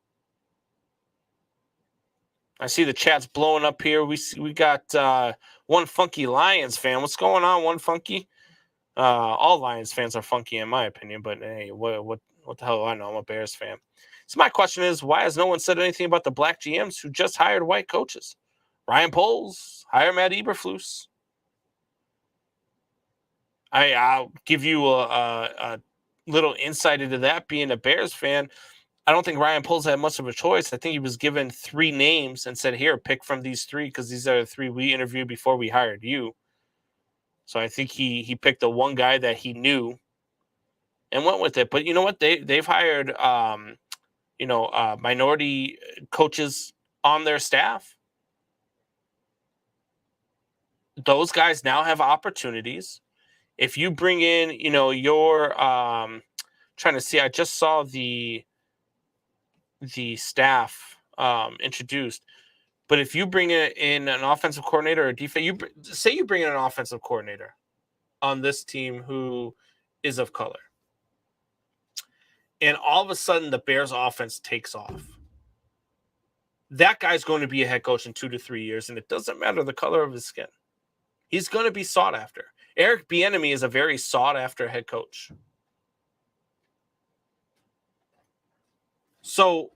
I see the chat's blowing up here. We got one funky Lions fan. What's going on, one funky? All Lions fans are funky in my opinion, but hey, what the hell do I know? I'm a Bears fan. So my question is, why has no one said anything about the black GMs who just hired white coaches? Ryan Poles, hire Matt Eberflus. I'll give you a little insight into that, being a Bears fan. I don't think Ryan Poles had much of a choice. I think he was given 3 names and said, here, pick from these 3, because these are the 3 we interviewed before we hired you. So I think he picked the one guy that he knew and went with it. But you know what? They've hired minority coaches on their staff. Those guys now have opportunities. If you bring in, your trying to see, I just saw the staff introduced. But if you bring in an offensive coordinator or defense, you bring in an offensive coordinator on this team who is of color, and all of a sudden the Bears offense takes off. That guy's going to be a head coach in 2 to 3 years, and it doesn't matter the color of his skin. He's going to be sought after. Eric Bieniemy is a very sought after head coach. So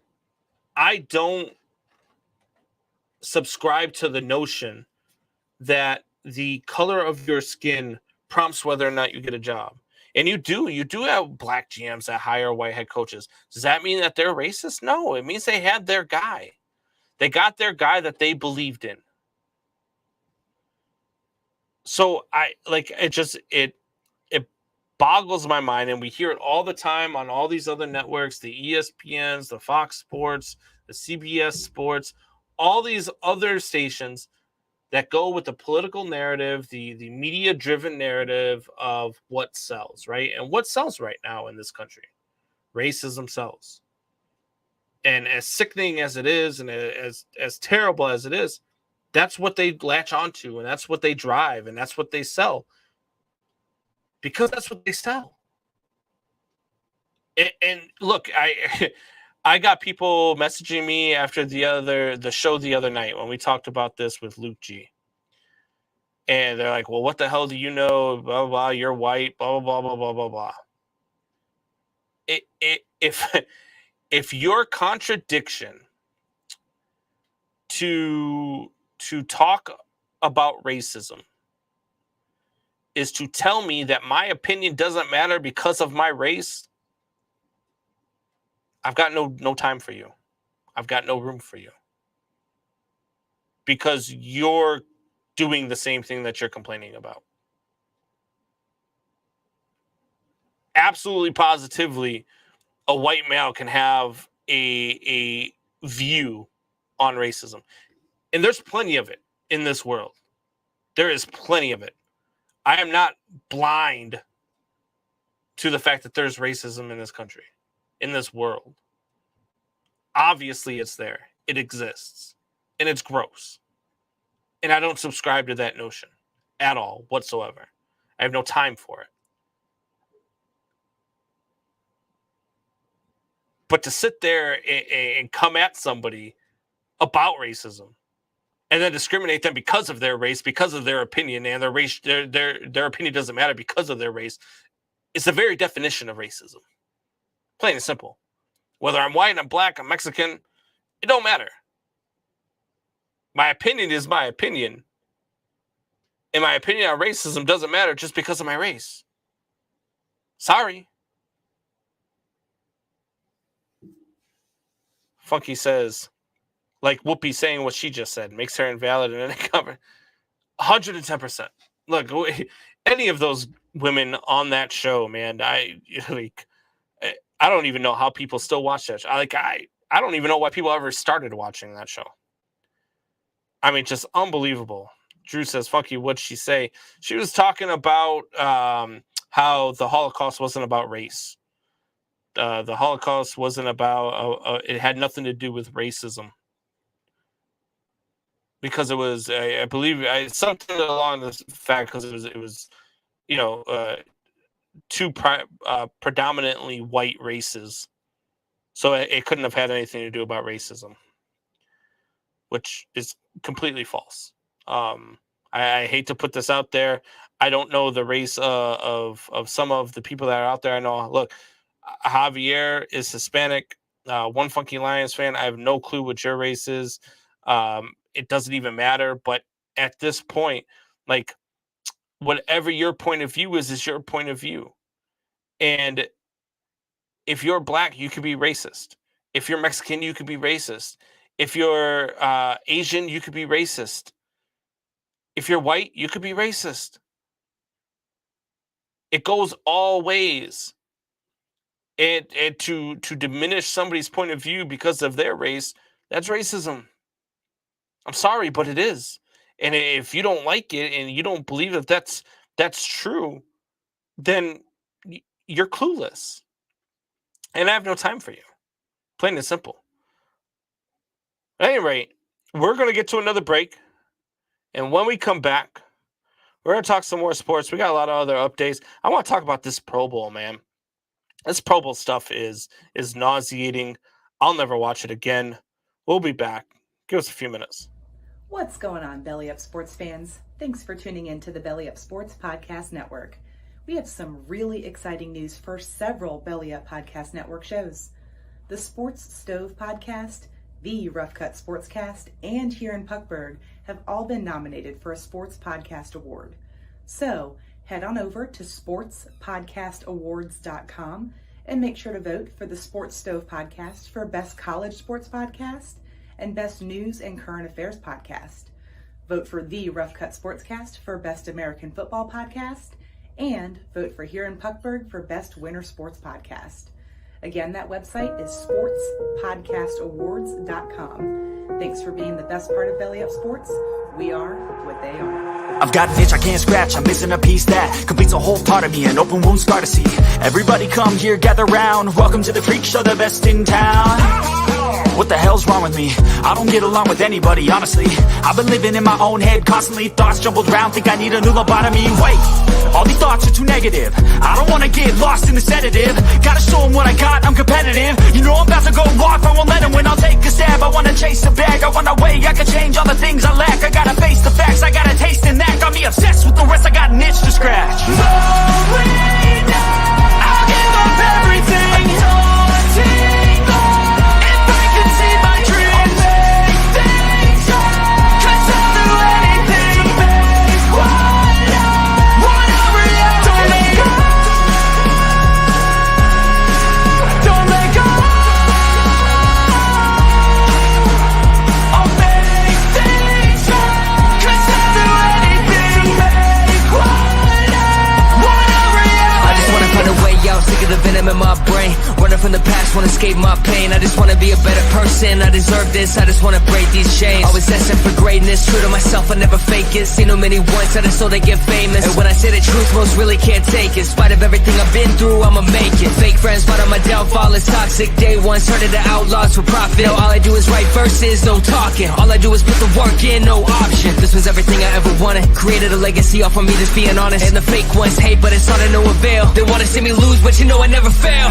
I don't subscribe to the notion that the color of your skin prompts whether or not you get a job. And you do have black GMs that hire white head coaches. Does that mean that they're racist? No, it means they had their guy. They got their guy that they believed in. So it boggles my mind, and we hear it all the time on all these other networks, the ESPNs, the Fox Sports, the CBS Sports, all these other stations that go with the political narrative, the media-driven narrative of what sells, right? And what sells right now in this country? Racism sells. And as sickening as it is, and as terrible as it is, that's what they latch onto, and that's what they drive, and that's what they sell. Because that's what they sell. And look, I got people messaging me after the show the other night when we talked about this with Luke G. And they're like, well, what the hell do you know? Blah, blah, blah. You're white, blah, blah, blah, blah, blah, blah. If your contradiction to talk about racism is to tell me that my opinion doesn't matter because of my race, I've got no time for you. I've got no room for you. Because you're doing the same thing that you're complaining about. Absolutely, positively, a white male can have a view on racism. And there's plenty of it in this world. There is plenty of it. I am not blind to the fact that there's racism in this country, in this world. Obviously, it's there. It exists. And it's gross. And I don't subscribe to that notion at all, whatsoever. I have no time for it. But to sit there and come at somebody about racism and then discriminate them because of their race, because of their opinion, and their race, their opinion doesn't matter because of their race, it's the very definition of racism. Plain and simple. Whether I'm white, I'm black, I'm Mexican, it don't matter. My opinion is my opinion. And my opinion on racism doesn't matter just because of my race. Sorry. Funky says, like Whoopi saying what she just said makes her invalid in any cover. 110%. Look, any of those women on that show, man, I don't even know how people still watch that show. I don't even know why people ever started watching that show. I mean, just unbelievable. Drew says, Funky, what'd she say? She was talking about how the Holocaust wasn't about race. The Holocaust wasn't about, it had nothing to do with racism. Because it was, I believe, something along this fact, because it was, two predominantly white races. So it couldn't have had anything to do about racism, which is completely false. I hate to put this out there. I don't know the race of some of the people that are out there. I know, look, Javier is Hispanic, one Funky Lions fan. I have no clue what your race is. It doesn't even matter. But at this point, like, whatever your point of view is your point of view. And if you're black, you could be racist. If you're Mexican, you could be racist. If you're Asian, you could be racist. If you're white, you could be racist. It goes all ways. And to diminish somebody's point of view because of their race, that's racism. I'm sorry, but it is. And if you don't like it and you don't believe that that's true, then you're clueless. And I have no time for you. Plain and simple. At any rate, we're going to get to another break. And when we come back, we're going to talk some more sports. We got a lot of other updates. I want to talk about this Pro Bowl, man. This Pro Bowl stuff is nauseating. I'll never watch it again. We'll be back. Give us a few minutes. What's going on, Belly Up Sports fans? Thanks for tuning in to the Belly Up Sports Podcast Network. We have some really exciting news for several Belly Up Podcast Network shows. The Sports Stove Podcast, the Rough Cut Sportscast, and Here in Puckburg have all been nominated for a Sports Podcast Award. So, head on over to sportspodcastawards.com and make sure to vote for the Sports Stove Podcast for Best College Sports Podcast and Best News and Current Affairs Podcast. Vote for the Rough Cut Sportscast for Best American Football Podcast, and vote for Here in Puckburg for Best Winter Sports Podcast. Again, that website is sportspodcastawards.com. Thanks for being the best part of Belly Up Sports. We are what they are. I've got an itch I can't scratch, I'm missing a piece that completes a whole part of me, an open wound scar to see. Everybody come here, gather round, welcome to the freak show, the best in town. What the hell's wrong with me? I don't get along with anybody, honestly. I've been living in my own head constantly, thoughts jumbled round, think I need a new lobotomy. Wait, all these thoughts are too negative. I don't wanna get lost in the sedative. Gotta show them what I got, I'm competitive. You know I'm about to go off, I won't let them win, I'll take a stab. I wanna chase the bag, I wanna weigh, I can change all the things I lack. I gotta face the facts, I got a taste in that. Got me obsessed with the rest, I got an itch to scratch. I'll give up everything. If I can see my dreams, cause I'll do anything to make one reality. Don't let go. Don't let go. I'll make things right, cause I'll do anything to make one reality. I just wanna find a way out, sick of the venom in my brain. Running from the past, wanna escape my pain. I just wanna be a better person, I deserve this. I just wanna break these chains. Always asking for greatness, true to myself, I never fake it. Seen too many once, I just so they get famous. And when I say the truth, most really can't take it. In spite of everything I've been through, I'ma make it. Fake friends, but on my downfall is toxic. Day one, turn into outlaws for profit. All I do is write verses, no talking. All I do is put the work in, no option. This was everything I ever wanted. Created a legacy off of me, just being honest. And the fake ones hate, but it's all to no avail. They wanna see me lose, but you know I never fail.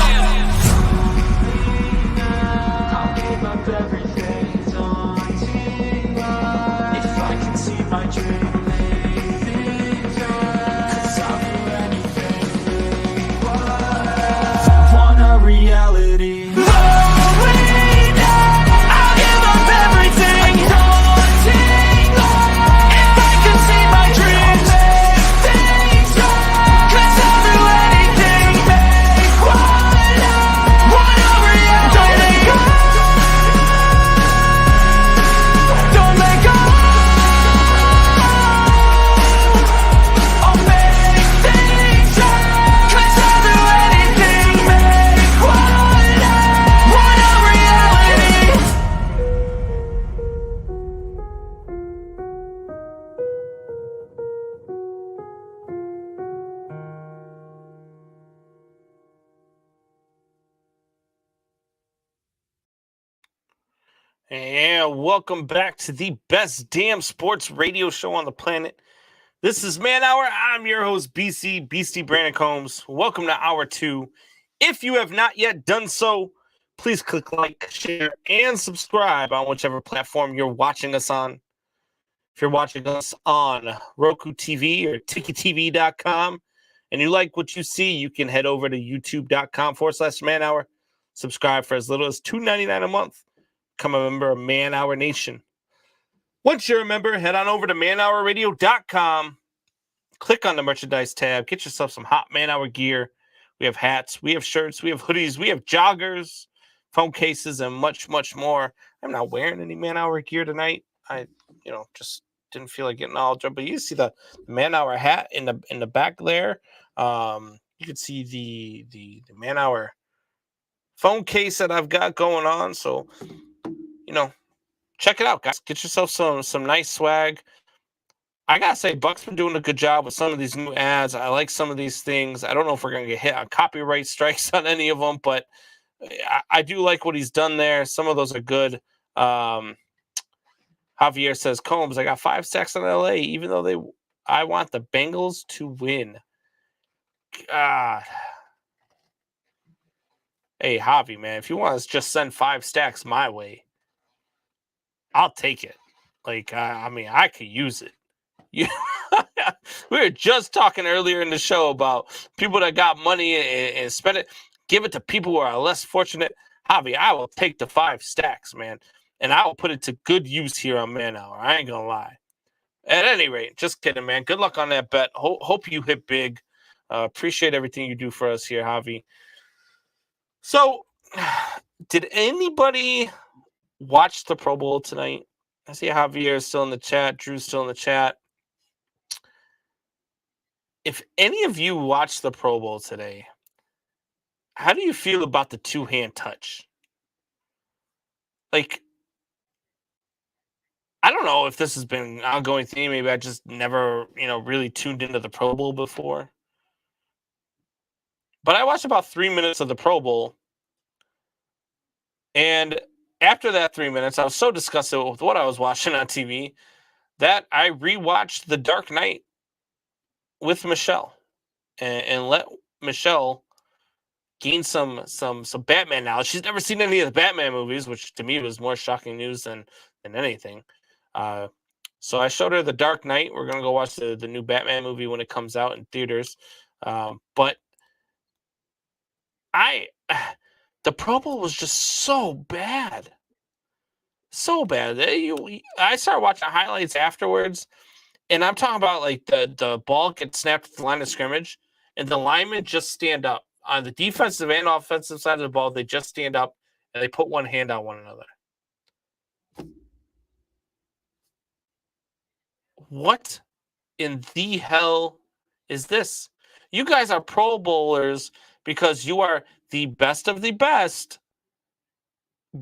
I'll give up everything, daunting life. If I can see my dream, make things right. Cause I'll do anything to make one a reality. I'll give up everything, daunting life. If I can see my dreams, make things right. Cause I'll do anything to make one a reality. Don't let go. Don't let go. I'll make things right, cause I'll do anything to make one a reality. And welcome back to the best damn sports radio show on the planet. This is Man Hour. I'm your host, BC Beastie Brandon Combs. Welcome to Hour 2. If you have not yet done so, please click like, share, and subscribe on whichever platform you're watching us on. If you're watching us on Roku TV or TikiTV.com and you like what you see, you can head over to youtube.com/Man Hour. Subscribe for as little as $2.99 a month. Become a member of Man Hour Nation. Once you're a member, head on over to manhourradio.com. Click on the merchandise tab. Get yourself some hot Man Hour gear. We have hats, we have shirts, we have hoodies, we have joggers, phone cases, and much, much more. I'm not wearing any Man Hour gear tonight. I, just didn't feel like getting all drunk. But you see the Man Hour hat in the back there. You can see the Man Hour phone case that I've got going on. So, check it out, guys. Get yourself some nice swag. I gotta say, Buck's been doing a good job with some of these new ads. I like some of these things. I don't know if we're gonna get hit on copyright strikes on any of them, but I do like what he's done there. Some of those are good. Javier says, Combs, I got 5 sacks on LA, even though I want the Bengals to win. God. Hey, Javi, man, if you want to just send 5 stacks my way, I'll take it. Like, I could use it. We were just talking earlier in the show about people that got money and spend it. Give it to people who are less fortunate. Javi, I will take the 5 stacks, man, and I will put it to good use here on Man Hour. I ain't gonna lie. At any rate, just kidding, man. Good luck on that bet. Hope you hit big. Appreciate everything you do for us here, Javi. So, did anybody watch the Pro Bowl tonight? I see Javier is still in the chat. Drew's still in the chat. If any of you watched the Pro Bowl today, how do you feel about the 2-hand touch? Like, I don't know if this has been an ongoing theme. Maybe I just never, really tuned into the Pro Bowl before. But I watched about 3 minutes of the Pro Bowl. And after that 3 minutes, I was so disgusted with what I was watching on TV that I rewatched The Dark Knight with Michelle and let Michelle gain some Batman knowledge. She's never seen any of the Batman movies, which to me was more shocking news than anything. So I showed her The Dark Knight. We're gonna go watch the new Batman movie when it comes out in theaters. But the Pro Bowl was just so bad. So bad. I started watching highlights afterwards, and I'm talking about like the ball gets snapped at the line of scrimmage, and the linemen just stand up. On the defensive and offensive side of the ball, they just stand up, and they put one hand on one another. What in the hell is this? You guys are Pro Bowlers because you are the best of the best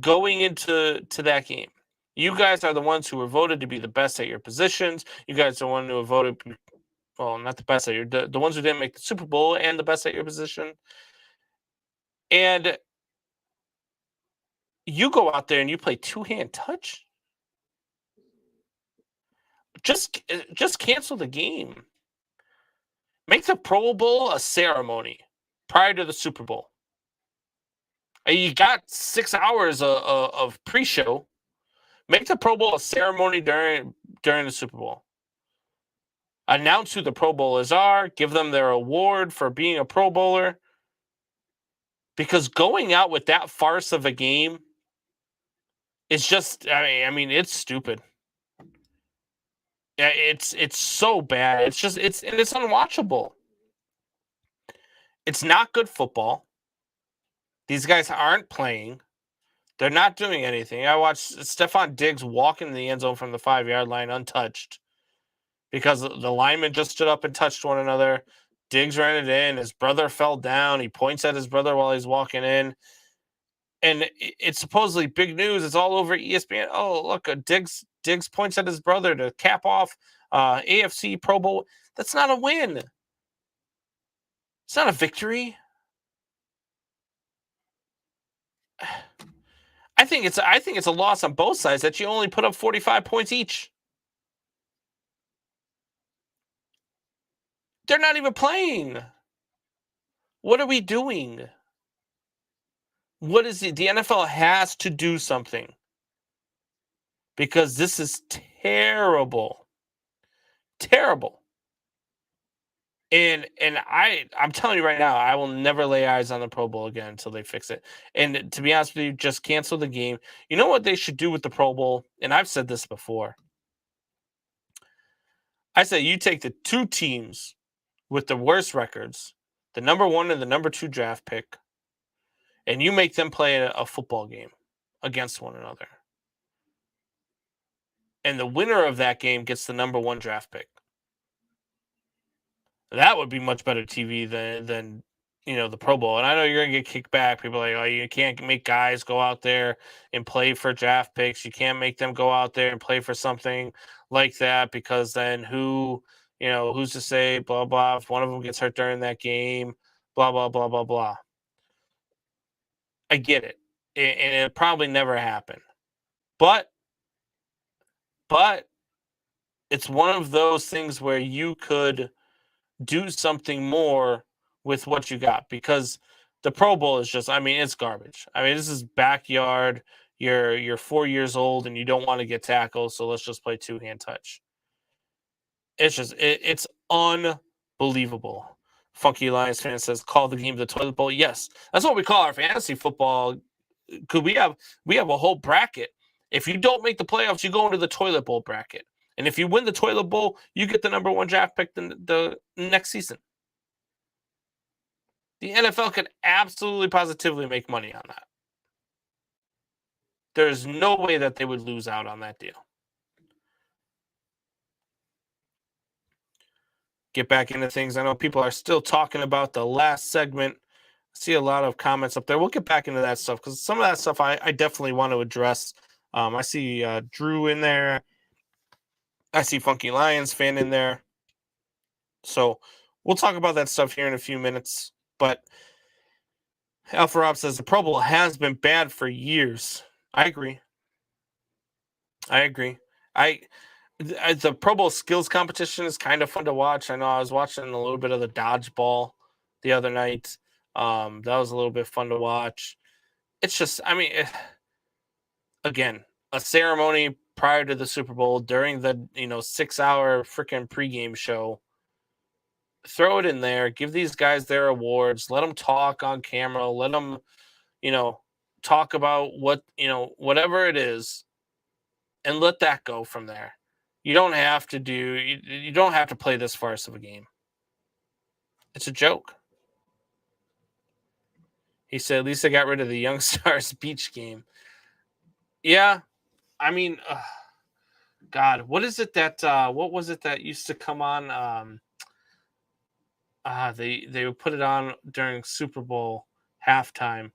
going into that game. You guys are the ones who were voted to be the best at your positions. You guys are the one who were voted, well, not the best at your, the ones who didn't make the Super Bowl and the best at your position. And you go out there and you play 2-hand touch. Just cancel the game. Make the Pro Bowl a ceremony prior to the Super Bowl. You got 6 hours of pre-show. Make the Pro Bowl a ceremony during the Super Bowl. Announce who the Pro Bowlers are. Give them their award for being a Pro Bowler. Because going out with that farce of a game is just, I mean, it's stupid. Yeah, it's so bad. It's unwatchable. It's not good football. These guys aren't playing. They're not doing anything. I watched Stephon Diggs walk in the end zone from the 5-yard line untouched because the linemen just stood up and touched one another. Diggs ran it in. His brother fell down. He points at his brother while he's walking in. And it's supposedly big news. It's all over ESPN. Oh, look, Diggs points at his brother to cap off AFC Pro Bowl. That's not a win. It's not a victory. I think it's a loss on both sides that you only put up 45 points each. They're not even playing. What are we doing? What is it? The NFL has to do something because this is terrible. Terrible. And I'm telling you right now, I will never lay eyes on the Pro Bowl again until they fix it. And to be honest with you, just cancel the game. You know what they should do with the Pro Bowl? And I've said this before. I say you take the 2 teams with the worst records, the number 1 and the number 2 draft pick, and you make them play a football game against one another. And the winner of that game gets the number 1 draft pick. That would be much better TV than the Pro Bowl. And I know you're going to get kicked back. People are like, oh, you can't make guys go out there and play for draft picks. You can't make them go out there and play for something like that because then who's to say, blah, blah, if one of them gets hurt during that game, blah, blah, blah, blah, blah. I get it. And it probably never happened. But it's one of those things where you could do something more with what you got, because the Pro Bowl is just, it's garbage. This is backyard. You're 4 years old and you don't want to get tackled, so let's just play two-hand touch. It's just, it's unbelievable. Funky Lions fan says, call the game the toilet bowl. Yes, that's what we call our fantasy football. Because we have a whole bracket. If you don't make the playoffs, you go into the toilet bowl bracket. And if you win the toilet bowl, you get the number 1 draft pick the next season. The NFL could absolutely positively make money on that. There's no way that they would lose out on that deal. Get back into things. I know people are still talking about the last segment. I see a lot of comments up there. We'll get back into that stuff because some of that stuff I definitely want to address. I see Drew in there. I see Funky Lions fan in there. So we'll talk about that stuff here in a few minutes. But Alpha Rob says the Pro Bowl has been bad for years. I agree. The Pro Bowl skills competition is kind of fun to watch. I know I was watching a little bit of the dodgeball the other night. That was a little bit fun to watch. It's just, again, a ceremony prior to the Super Bowl during the 6-hour freaking pregame show. Throw it in there. Give these guys their awards. Let them talk on camera. Let them, talk about whatever it is, and let that go from there. You don't have to you don't have to play this farce of a game. It's a joke. He said, at least I got rid of the Young Stars Beach game. Yeah. God, what is it that what was it that used to come on? They would put it on during Super Bowl halftime.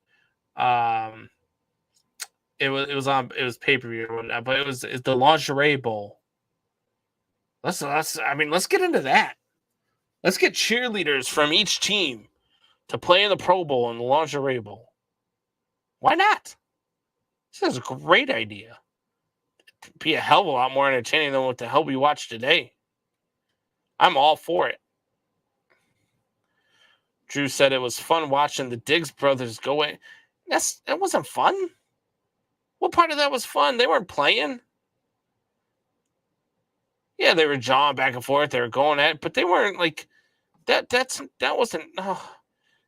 It was pay-per-view or whatnot, but it's the Lingerie Bowl. Let's get into that. Let's get cheerleaders from each team to play in the Pro Bowl and the Lingerie Bowl. Why not? This is a great idea. It'd be a hell of a lot more entertaining than what the hell we watched today. I'm all for it. Drew said it was fun watching the Diggs brothers go in. That wasn't fun. What part of that was fun? They weren't playing. Yeah, they were jawing back and forth. They were going at it, but they weren't like that. That wasn't. Oh,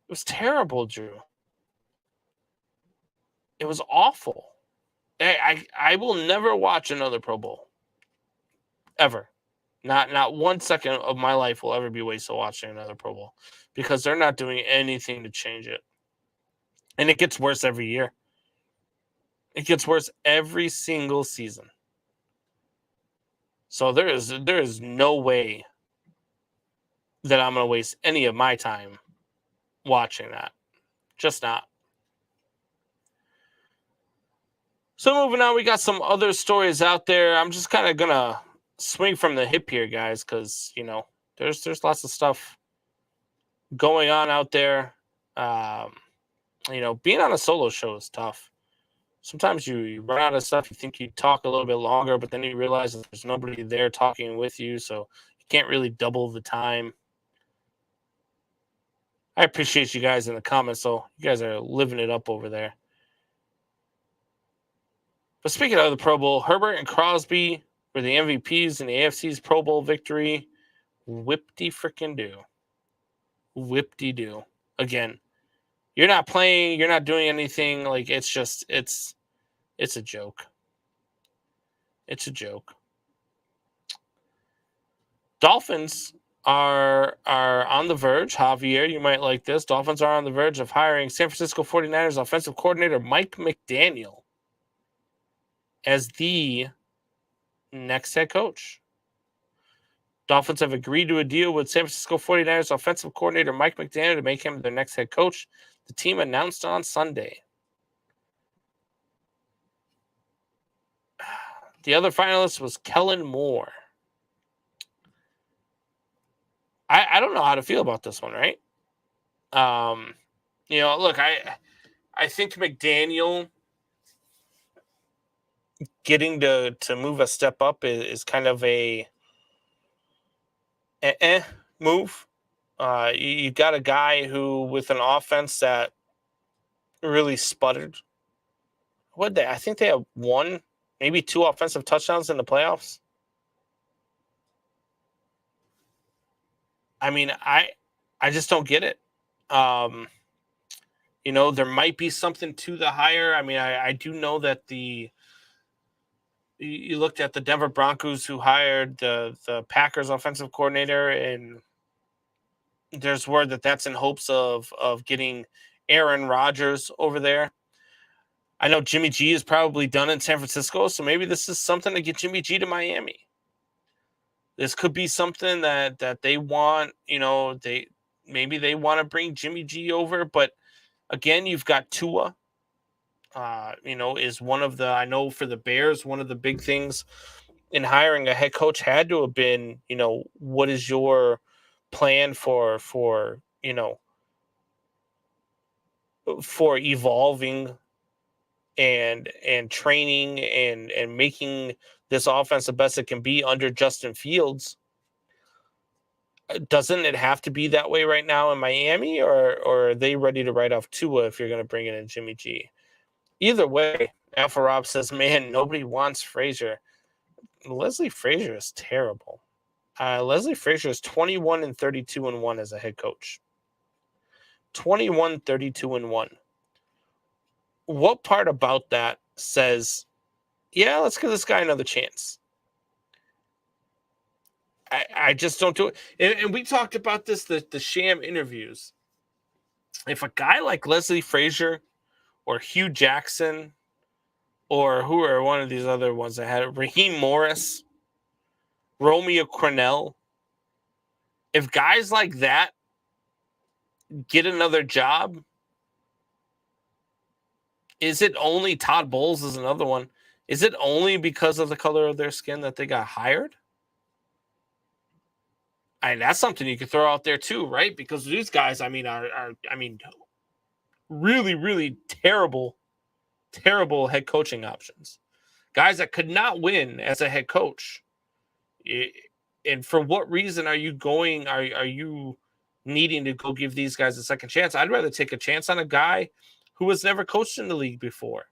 it was terrible, Drew. It was awful. I will never watch another Pro Bowl. Ever. Not 1 second of my life will ever be wasted watching another Pro Bowl because they're not doing anything to change it. And it gets worse every year. It gets worse every single season. So there is no way that I'm going to waste any of my time watching that. Just not. So moving on, we got some other stories out there. I'm just kind of going to swing from the hip here, guys, because, there's lots of stuff going on out there. Being on a solo show is tough. Sometimes you run out of stuff. You think you talk a little bit longer, but then you realize that there's nobody there talking with you, so you can't really double the time. I appreciate you guys in the comments, so you guys are living it up over there. But speaking of the Pro Bowl, Herbert and Crosby were the MVPs in the AFC's Pro Bowl victory. Whip-de-frickin-do. Whip-de-do. Again, you're not playing, you're not doing anything. Like, it's a joke. It's a joke. Dolphins are on the verge. Javier, you might like this. Dolphins are on the verge of hiring San Francisco 49ers offensive coordinator Mike McDaniel as the next head coach. Dolphins have agreed to a deal with San Francisco 49ers offensive coordinator Mike McDaniel to make him their next head coach. The team announced on Sunday. The other finalist was Kellen Moore. I don't know how to feel about this one, right? Look, I think McDaniel getting to move a step up is kind of a move. You got a guy who, with an offense that really sputtered. I think they have 1, maybe 2 offensive touchdowns in the playoffs. I mean, I just don't get it. There might be something to the hire. I mean, I do know that you looked at the Denver Broncos who hired the Packers offensive coordinator, and there's word that that's in hopes of getting Aaron Rodgers over there. I know Jimmy G is probably done in San Francisco, so maybe this is something to get Jimmy G to Miami. This could be something that they want, maybe they want to bring Jimmy G over, but again, you've got Tua, is one of the, I know for the Bears, one of the big things in hiring a head coach had to have been, what is your plan for evolving and training and making this offense the best it can be under Justin Fields. Doesn't it have to be that way right now in Miami, or are they ready to write off Tua if you're going to bring in Jimmy G? Either way, Alpha Rob says, man, nobody wants Frazier. Leslie Frazier is terrible. Leslie Frazier is 21-32-1 as a head coach. 21-32-1. What part about that says, yeah, let's give this guy another chance? I just don't do it. And we talked about this, the sham interviews. If a guy like Leslie Frazier or Hugh Jackson or who are one of these other ones that had it, Raheem Morris, Romeo Crennel, if guys like that get another job, is it only Todd Bowles is another one? Is it only because of the color of their skin that they got hired? That's something you could throw out there too, right? Because these guys, are really, really terrible head coaching options. Guys that could not win as a head coach. And for what reason are you needing to go give these guys a second chance? I'd rather take a chance on a guy who has never coached in the league before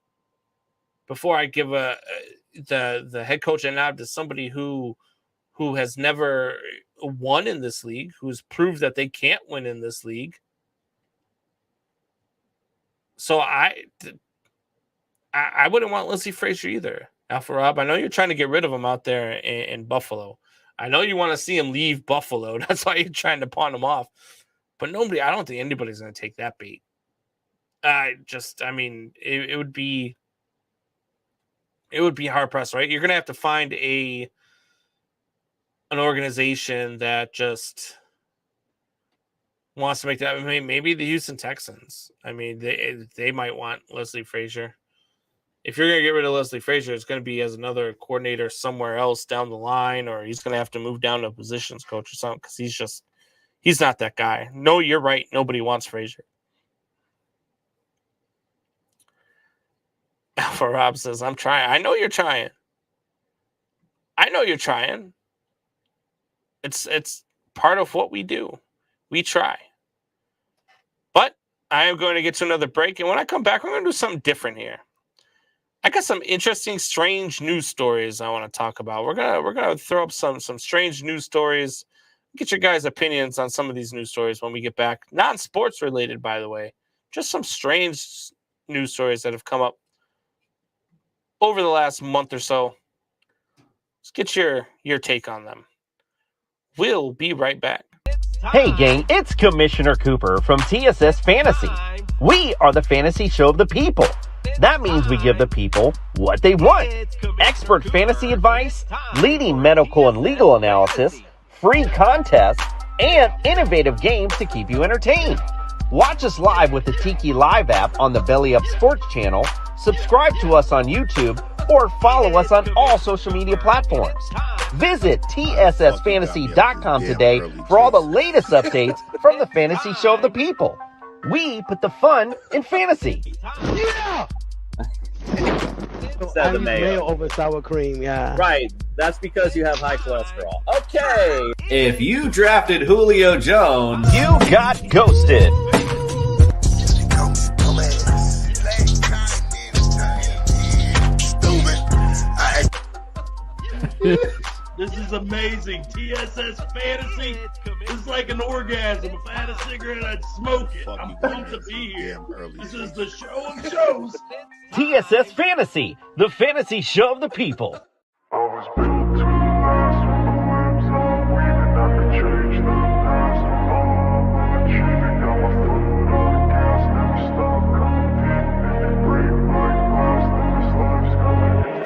I give the head coach a nod to somebody who has never won in this league, who's proved that they can't win in this league. So I wouldn't want Leslie Frazier either, Alpha Rob. I know you're trying to get rid of him out there in Buffalo. I know you want to see him leave Buffalo. That's why you're trying to pawn him off. But I don't think anybody's going to take that bait. It would be hard pressed, right? You're going to have to find an organization that just wants to make that. Maybe the Houston Texans. They might want Leslie Frazier. If you're going to get rid of Leslie Frazier, it's going to be as another coordinator somewhere else down the line, or he's going to have to move down to a positions coach or something because he's not that guy. No, you're right. Nobody wants Frazier. Alpha Rob says, I'm trying. I know you're trying. It's part of what we do. We try. But I am going to get to another break, and when I come back, we're going to do something different here. I got some interesting, strange news stories I want to talk about. We're gonna throw up some strange news stories. Get your guys' opinions on some of these news stories when we get back. Non-sports related, by the way. Just some strange news stories that have come up over the last month or so. Let's get your take on them. We'll be right back. Hey gang, it's Commissioner Cooper from TSS Fantasy. We are the fantasy show of the people. That means we give the people what they want. Expert fantasy advice, leading medical and legal analysis, free contests, and innovative games to keep you entertained. Watch us live with the Tiki Live app on the Belly Up Sports channel, subscribe to us on YouTube, or follow us on all social media platforms. Visit TSSFantasy.com today for all the latest updates from the Fantasy Show of the People. We put the fun in fantasy. Yeah! I use mayo over sour cream, yeah. Right. That's because you have high cholesterol. Okay. If you drafted Julio Jones, you got ghosted. This is amazing. TSS Fantasy is like an orgasm. If I had a cigarette, I'd smoke it. I'm pumped to be here. This is the show of shows. TSS Fantasy, the fantasy show of the people.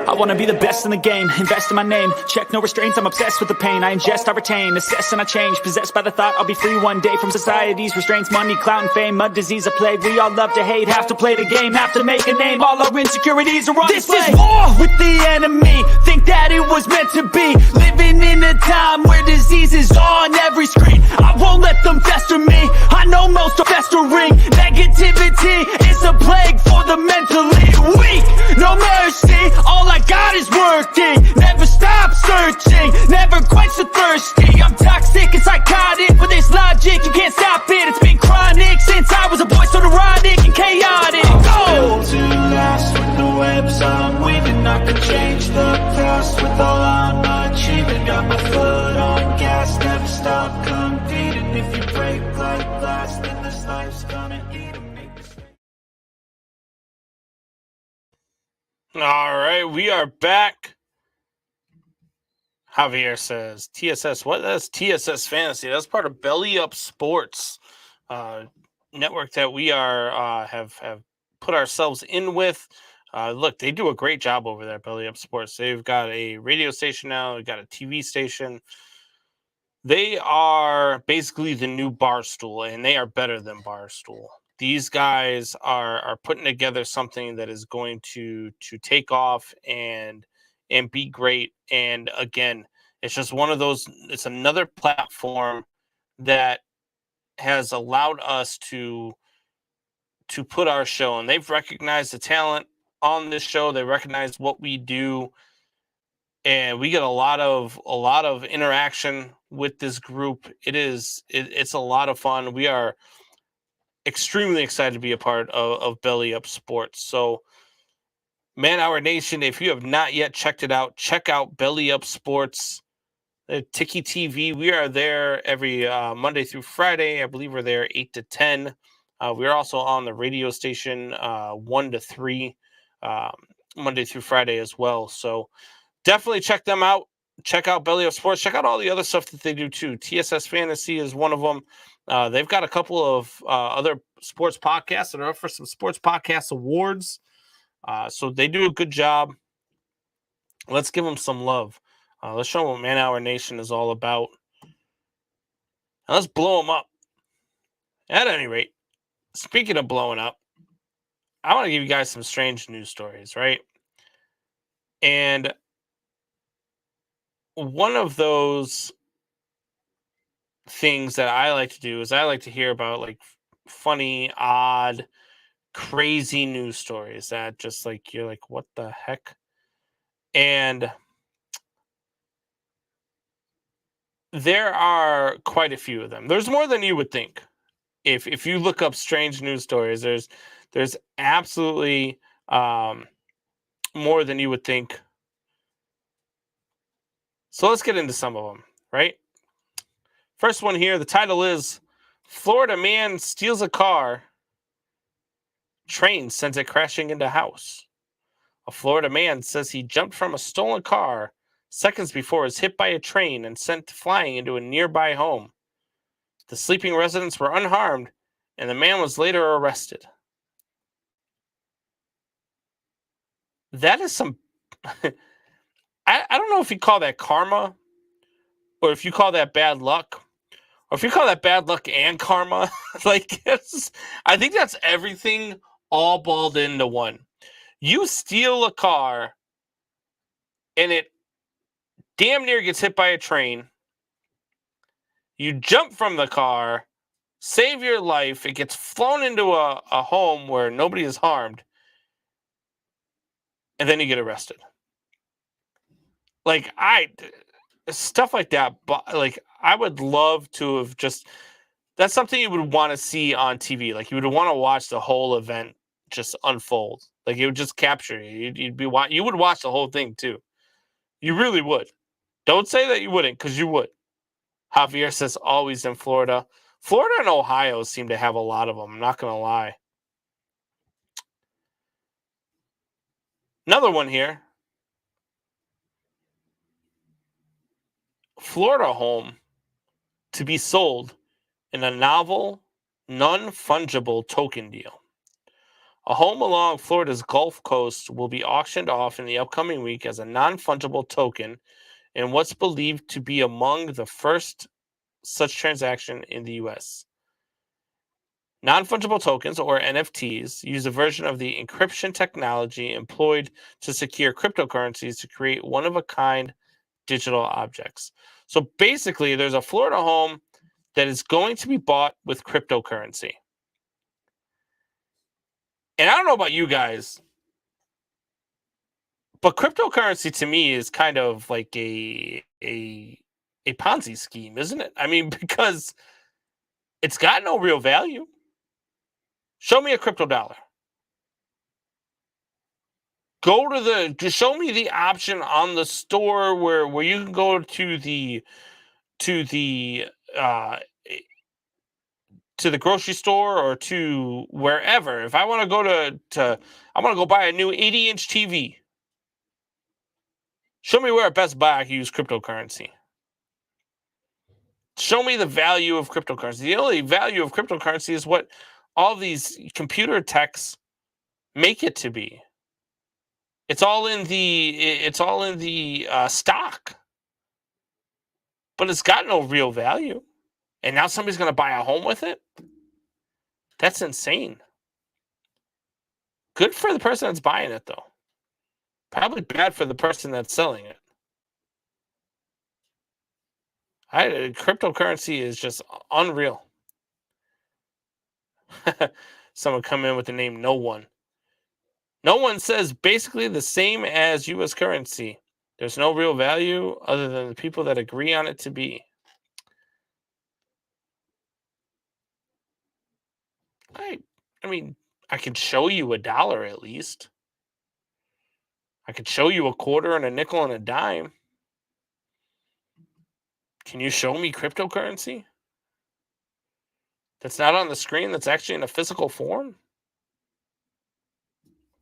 I wanna be the best in the game, invest in my name, check no restraints, I'm obsessed with the pain, I ingest, I retain, assess and I change, possessed by the thought I'll be free one day from society's restraints, money, clout and fame, mud, disease, a plague, we all love to hate, have to play the game, have to make a name, all our insecurities are on display. This is war with the enemy, think that it was meant to be, living in a time where disease is on every screen, I won't let them fester me, I know most are festering, negativity is a plague for the mentally weak, no mercy, all I got is working, never stop searching, never quench the thirsty, I'm toxic and psychotic, with this logic, you can't stop it, it's been chronic, since I was a boy, so neurotic and chaotic, go! To last with the webs I'm weaving, I could change the past with all I'm achieving, got my foot on gas, never stop competing, if you break like glass, then this life's gonna eat 'em. All right, we are back. Javier says, TSS, what? That's TSS Fantasy. That's part of Belly Up Sports network that we are have put ourselves in with. Look, they do a great job over there at Belly Up Sports. They've got a radio station now. They've got a TV station. They are basically the new Barstool, and they are better than Barstool. These guys are putting together something that is going to take off and be great. And again, it's just one of those, it's another platform that has allowed us to put our show, and they've recognized the talent on this show. They recognize what we do, and we get a lot of interaction with this group. It's a lot of fun. We are extremely excited to be a part of Belly Up Sports. So, Man Hour Nation, if you have not yet checked it out, check out Belly Up Sports, Tiki TV. We are there every Monday through Friday. I believe we're there 8 to 10. We're also on the radio station 1 to 3 Monday through Friday as well. So definitely check them out. Check out Belly Up Sports. Check out all the other stuff that they do too. TSS Fantasy is one of them. They've got a couple of other sports podcasts that are up for some sports podcast awards. So they do a good job. Let's give them some love. Let's show them what Man Hour Nation is all about. And let's blow them up. At any rate, speaking of blowing up, I want to give you guys some strange news stories, right? And one of those things that I like to do is I like to hear about like funny, odd, crazy news stories that just like you're like, what the heck? And there are quite a few of them. There's more than you would think. If you look up strange news stories, there's absolutely more than you would think. So let's get into some of them, right? First one here, the title is Florida Man Steals a Car, Train Sends it crashing into house. A Florida man says he jumped from a stolen car seconds before it was hit by a train and sent flying into a nearby home. The sleeping residents were unharmed, and the man was later arrested. That is some... I don't know if you call that karma, or if you call that bad luck, or if you call that bad luck and karma, like I think that's everything all balled into one. You steal a car and it damn near gets hit by a train. You jump from the car, save your life. It gets flown into a home where nobody is harmed. And then you get arrested. Like, stuff like that. But like, I would love to have just, that's something you would want to see on TV. Like, you would want to watch the whole event just unfold. Like, it would just capture you. You would watch the whole thing too. You really would. Don't say that you wouldn't, because you would. Javier says always in Florida. Florida and Ohio seem to have a lot of them. I'm not going to lie. Another one here. Florida home to be sold in a novel, non-fungible token deal. A home along Florida's Gulf Coast will be auctioned off in the upcoming week as a non-fungible token in what's believed to be among the first such transaction in the U.S. Non-fungible tokens, or NFTs, use a version of the encryption technology employed to secure cryptocurrencies to create one-of-a-kind digital objects. So basically, there's a Florida home that is going to be bought with cryptocurrency. And I don't know about you guys, but cryptocurrency to me is kind of like a Ponzi scheme, isn't it? I mean, because it's got no real value. Show me a crypto dollar. Just show me the option on the store where you can go to the grocery store or to wherever. If I want to go I want to go buy a new 80-inch TV. Show me where at Best Buy I can use cryptocurrency. Show me the value of cryptocurrency. The only value of cryptocurrency is what all these computer techs make it to be. It's all in the stock, but it's got no real value. And now somebody's going to buy a home with it? That's insane. Good for the person that's buying it, though. Probably bad for the person that's selling it. Cryptocurrency is just unreal. Someone come in with the name No One. No One says basically the same as U.S. currency. There's no real value other than the people that agree on it to be. I mean, I can show you $1 at least. I could show you a quarter and a nickel and a dime. Can you show me cryptocurrency? That's not on the screen, that's actually in a physical form?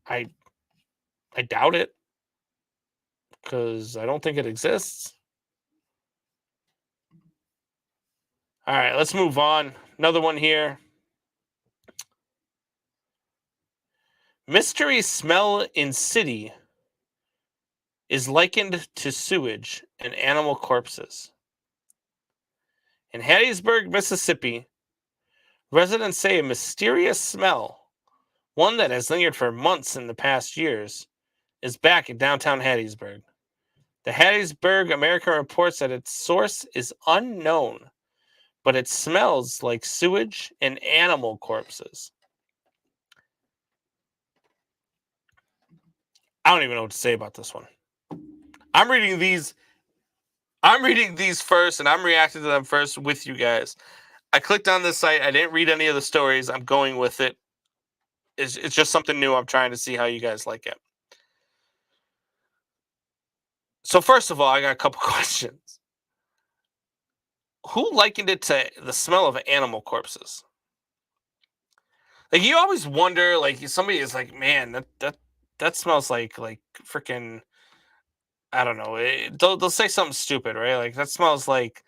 I doubt it, because I don't think it exists. All right, let's move on. Another one here. Mystery smell in city is likened to sewage and animal corpses. In Hattiesburg, Mississippi, residents say a mysterious smell, one that has lingered for months in the past years, is back in downtown Hattiesburg. The Hattiesburg American reports that its source is unknown, but it smells like sewage and animal corpses. I don't even know what to say about this one. I'm reading these first, and I'm reacting to them first with you guys. I clicked on this site. I didn't read any of the stories. I'm going with it. It's just something new. I'm trying to see how you guys like it. So first of all, I got a couple questions. Who likened it to the smell of animal corpses? Like, you always wonder, like, somebody is like, man, that smells like freaking, I don't know. They'll say something stupid, right? Like, that smells like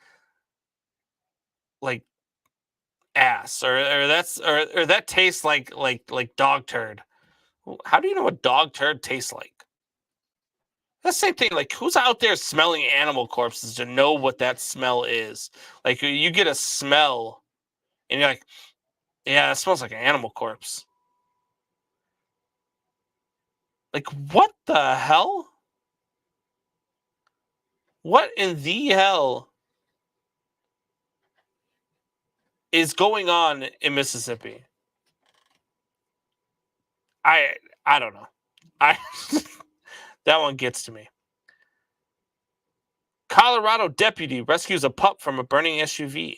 ass, or that tastes like dog turd. How do you know what dog turd tastes like? That's the same thing. Like, who's out there smelling animal corpses to know what that smell is? Like, you get a smell, and you're like, yeah, it smells like an animal corpse. Like, what the hell? What in the hell is going on in Mississippi? I don't know. That one gets to me. Colorado deputy rescues a pup from a burning SUV.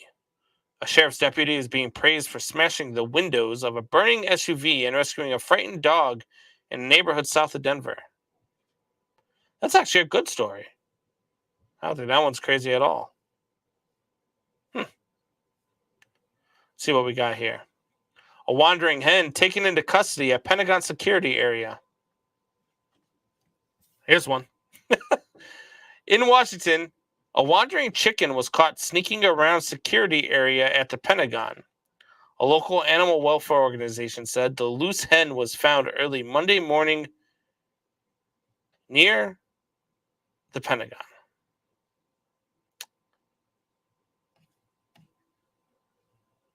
A sheriff's deputy is being praised for smashing the windows of a burning SUV and rescuing a frightened dog in a neighborhood south of Denver. That's actually a good story. I don't think that one's crazy at all. See what we got here. A wandering hen taken into custody at Pentagon security area. Here's one. In Washington, a wandering chicken was caught sneaking around security area at the Pentagon. A local animal welfare organization said the loose hen was found early Monday morning near the Pentagon.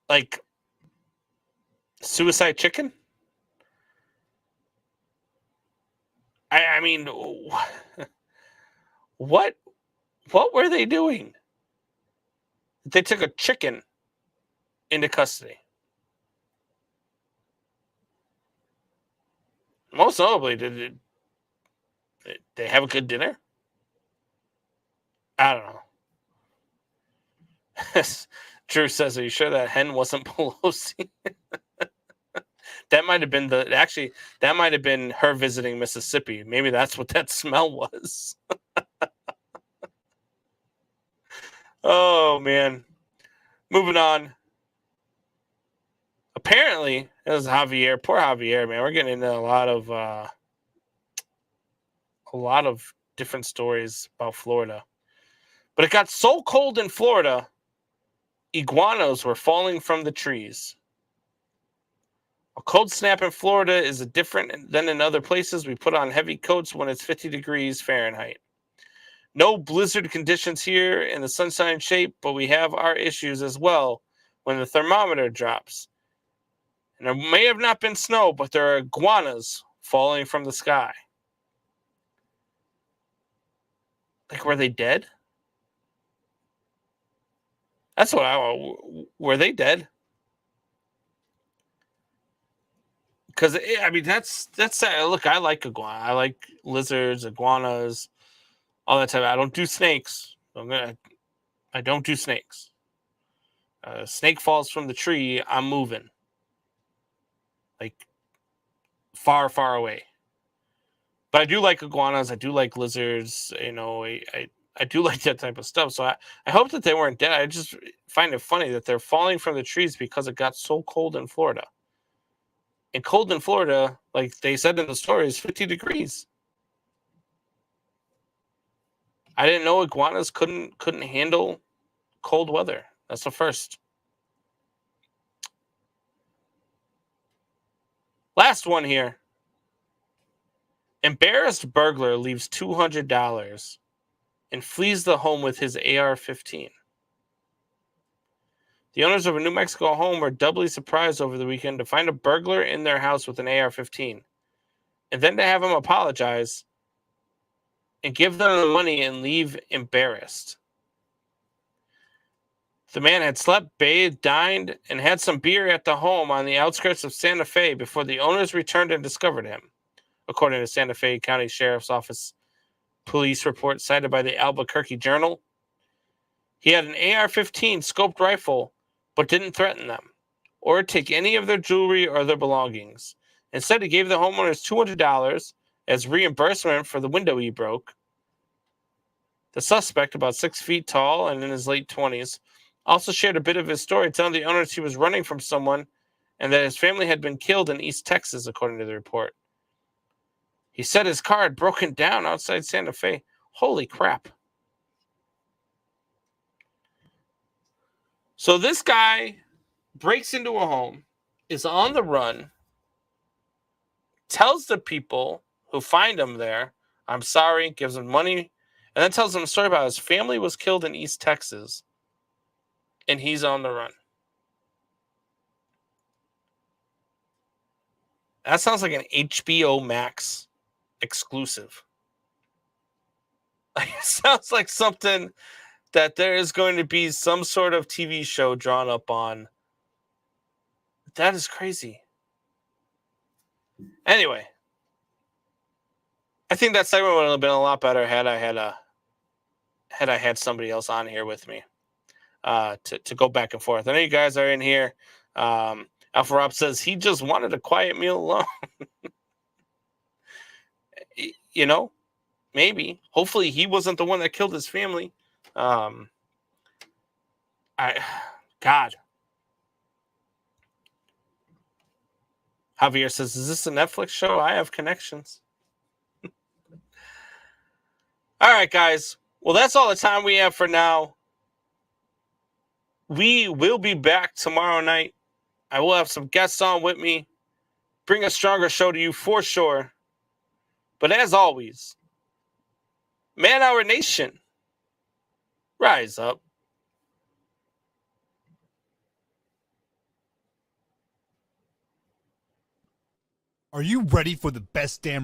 Like, suicide chicken? I mean, what were they doing? They took a chicken into custody. Most notably, did they have a good dinner? I don't know. Drew says, are you sure that hen wasn't Pelosi? That might have been that might have been her visiting Mississippi. Maybe that's what that smell was. Oh, man. Moving on. Apparently, it was Javier. Poor Javier, man. We're getting into a lot of different stories about Florida. But it got so cold in Florida, iguanas were falling from the trees. A cold snap in Florida is different than in other places. We put on heavy coats when it's 50 degrees Fahrenheit. No blizzard conditions here in the sunshine shape, but we have our issues as well when the thermometer drops. And there may have not been snow, but there are iguanas falling from the sky. Like, were they dead? That's what were they dead? Because, I mean, that's look, I like iguana. I like lizards, iguanas, all that type. I don't do snakes. I don't do snakes. Snake falls from the tree, I'm moving. Like, far, far away. But I do like iguanas. I do like lizards. You know, I do like that type of stuff. So I hope that they weren't dead. I just find it funny that they're falling from the trees because it got so cold in Florida. And cold in Florida, like they said in the story, is 50 degrees. I didn't know iguanas couldn't handle cold weather. That's the first. Last one here. Embarrassed burglar leaves $200 and flees the home with his AR-15. The owners of a New Mexico home were doubly surprised over the weekend to find a burglar in their house with an AR-15, and then to have him apologize and give them the money and leave embarrassed. The man had slept, bathed, dined, and had some beer at the home on the outskirts of Santa Fe before the owners returned and discovered him, according to Santa Fe County Sheriff's Office police report cited by the Albuquerque Journal. He had an AR-15 scoped rifle, but didn't threaten them or take any of their jewelry or their belongings. Instead, he gave the homeowners $200 as reimbursement for the window he broke. The suspect, about 6 feet tall and in his late 20s, also shared a bit of his story, telling the owners he was running from someone and that his family had been killed in East Texas, according to the report. He said his car had broken down outside Santa Fe. Holy crap. So this guy breaks into a home, is on the run, tells the people who find him there, I'm sorry, gives him money, and then tells him a story about his family was killed in East Texas, and he's on the run. That sounds like an HBO Max exclusive. It sounds like something that there is going to be some sort of TV show drawn up on. That is crazy. Anyway, I think that segment would have been a lot better had I had somebody else on here with me to go back and forth. I know you guys are in here. Alpha Rob says he just wanted a quiet meal alone. You know, maybe. Hopefully he wasn't the one that killed his family. God. Javier says, is this a Netflix show? I have connections. All right, guys. Well, that's all the time we have for now. We will be back tomorrow night. I will have some guests on with me. Bring a stronger show to you for sure. But as always, Man Hour Nation, rise up. Are you ready for the best damn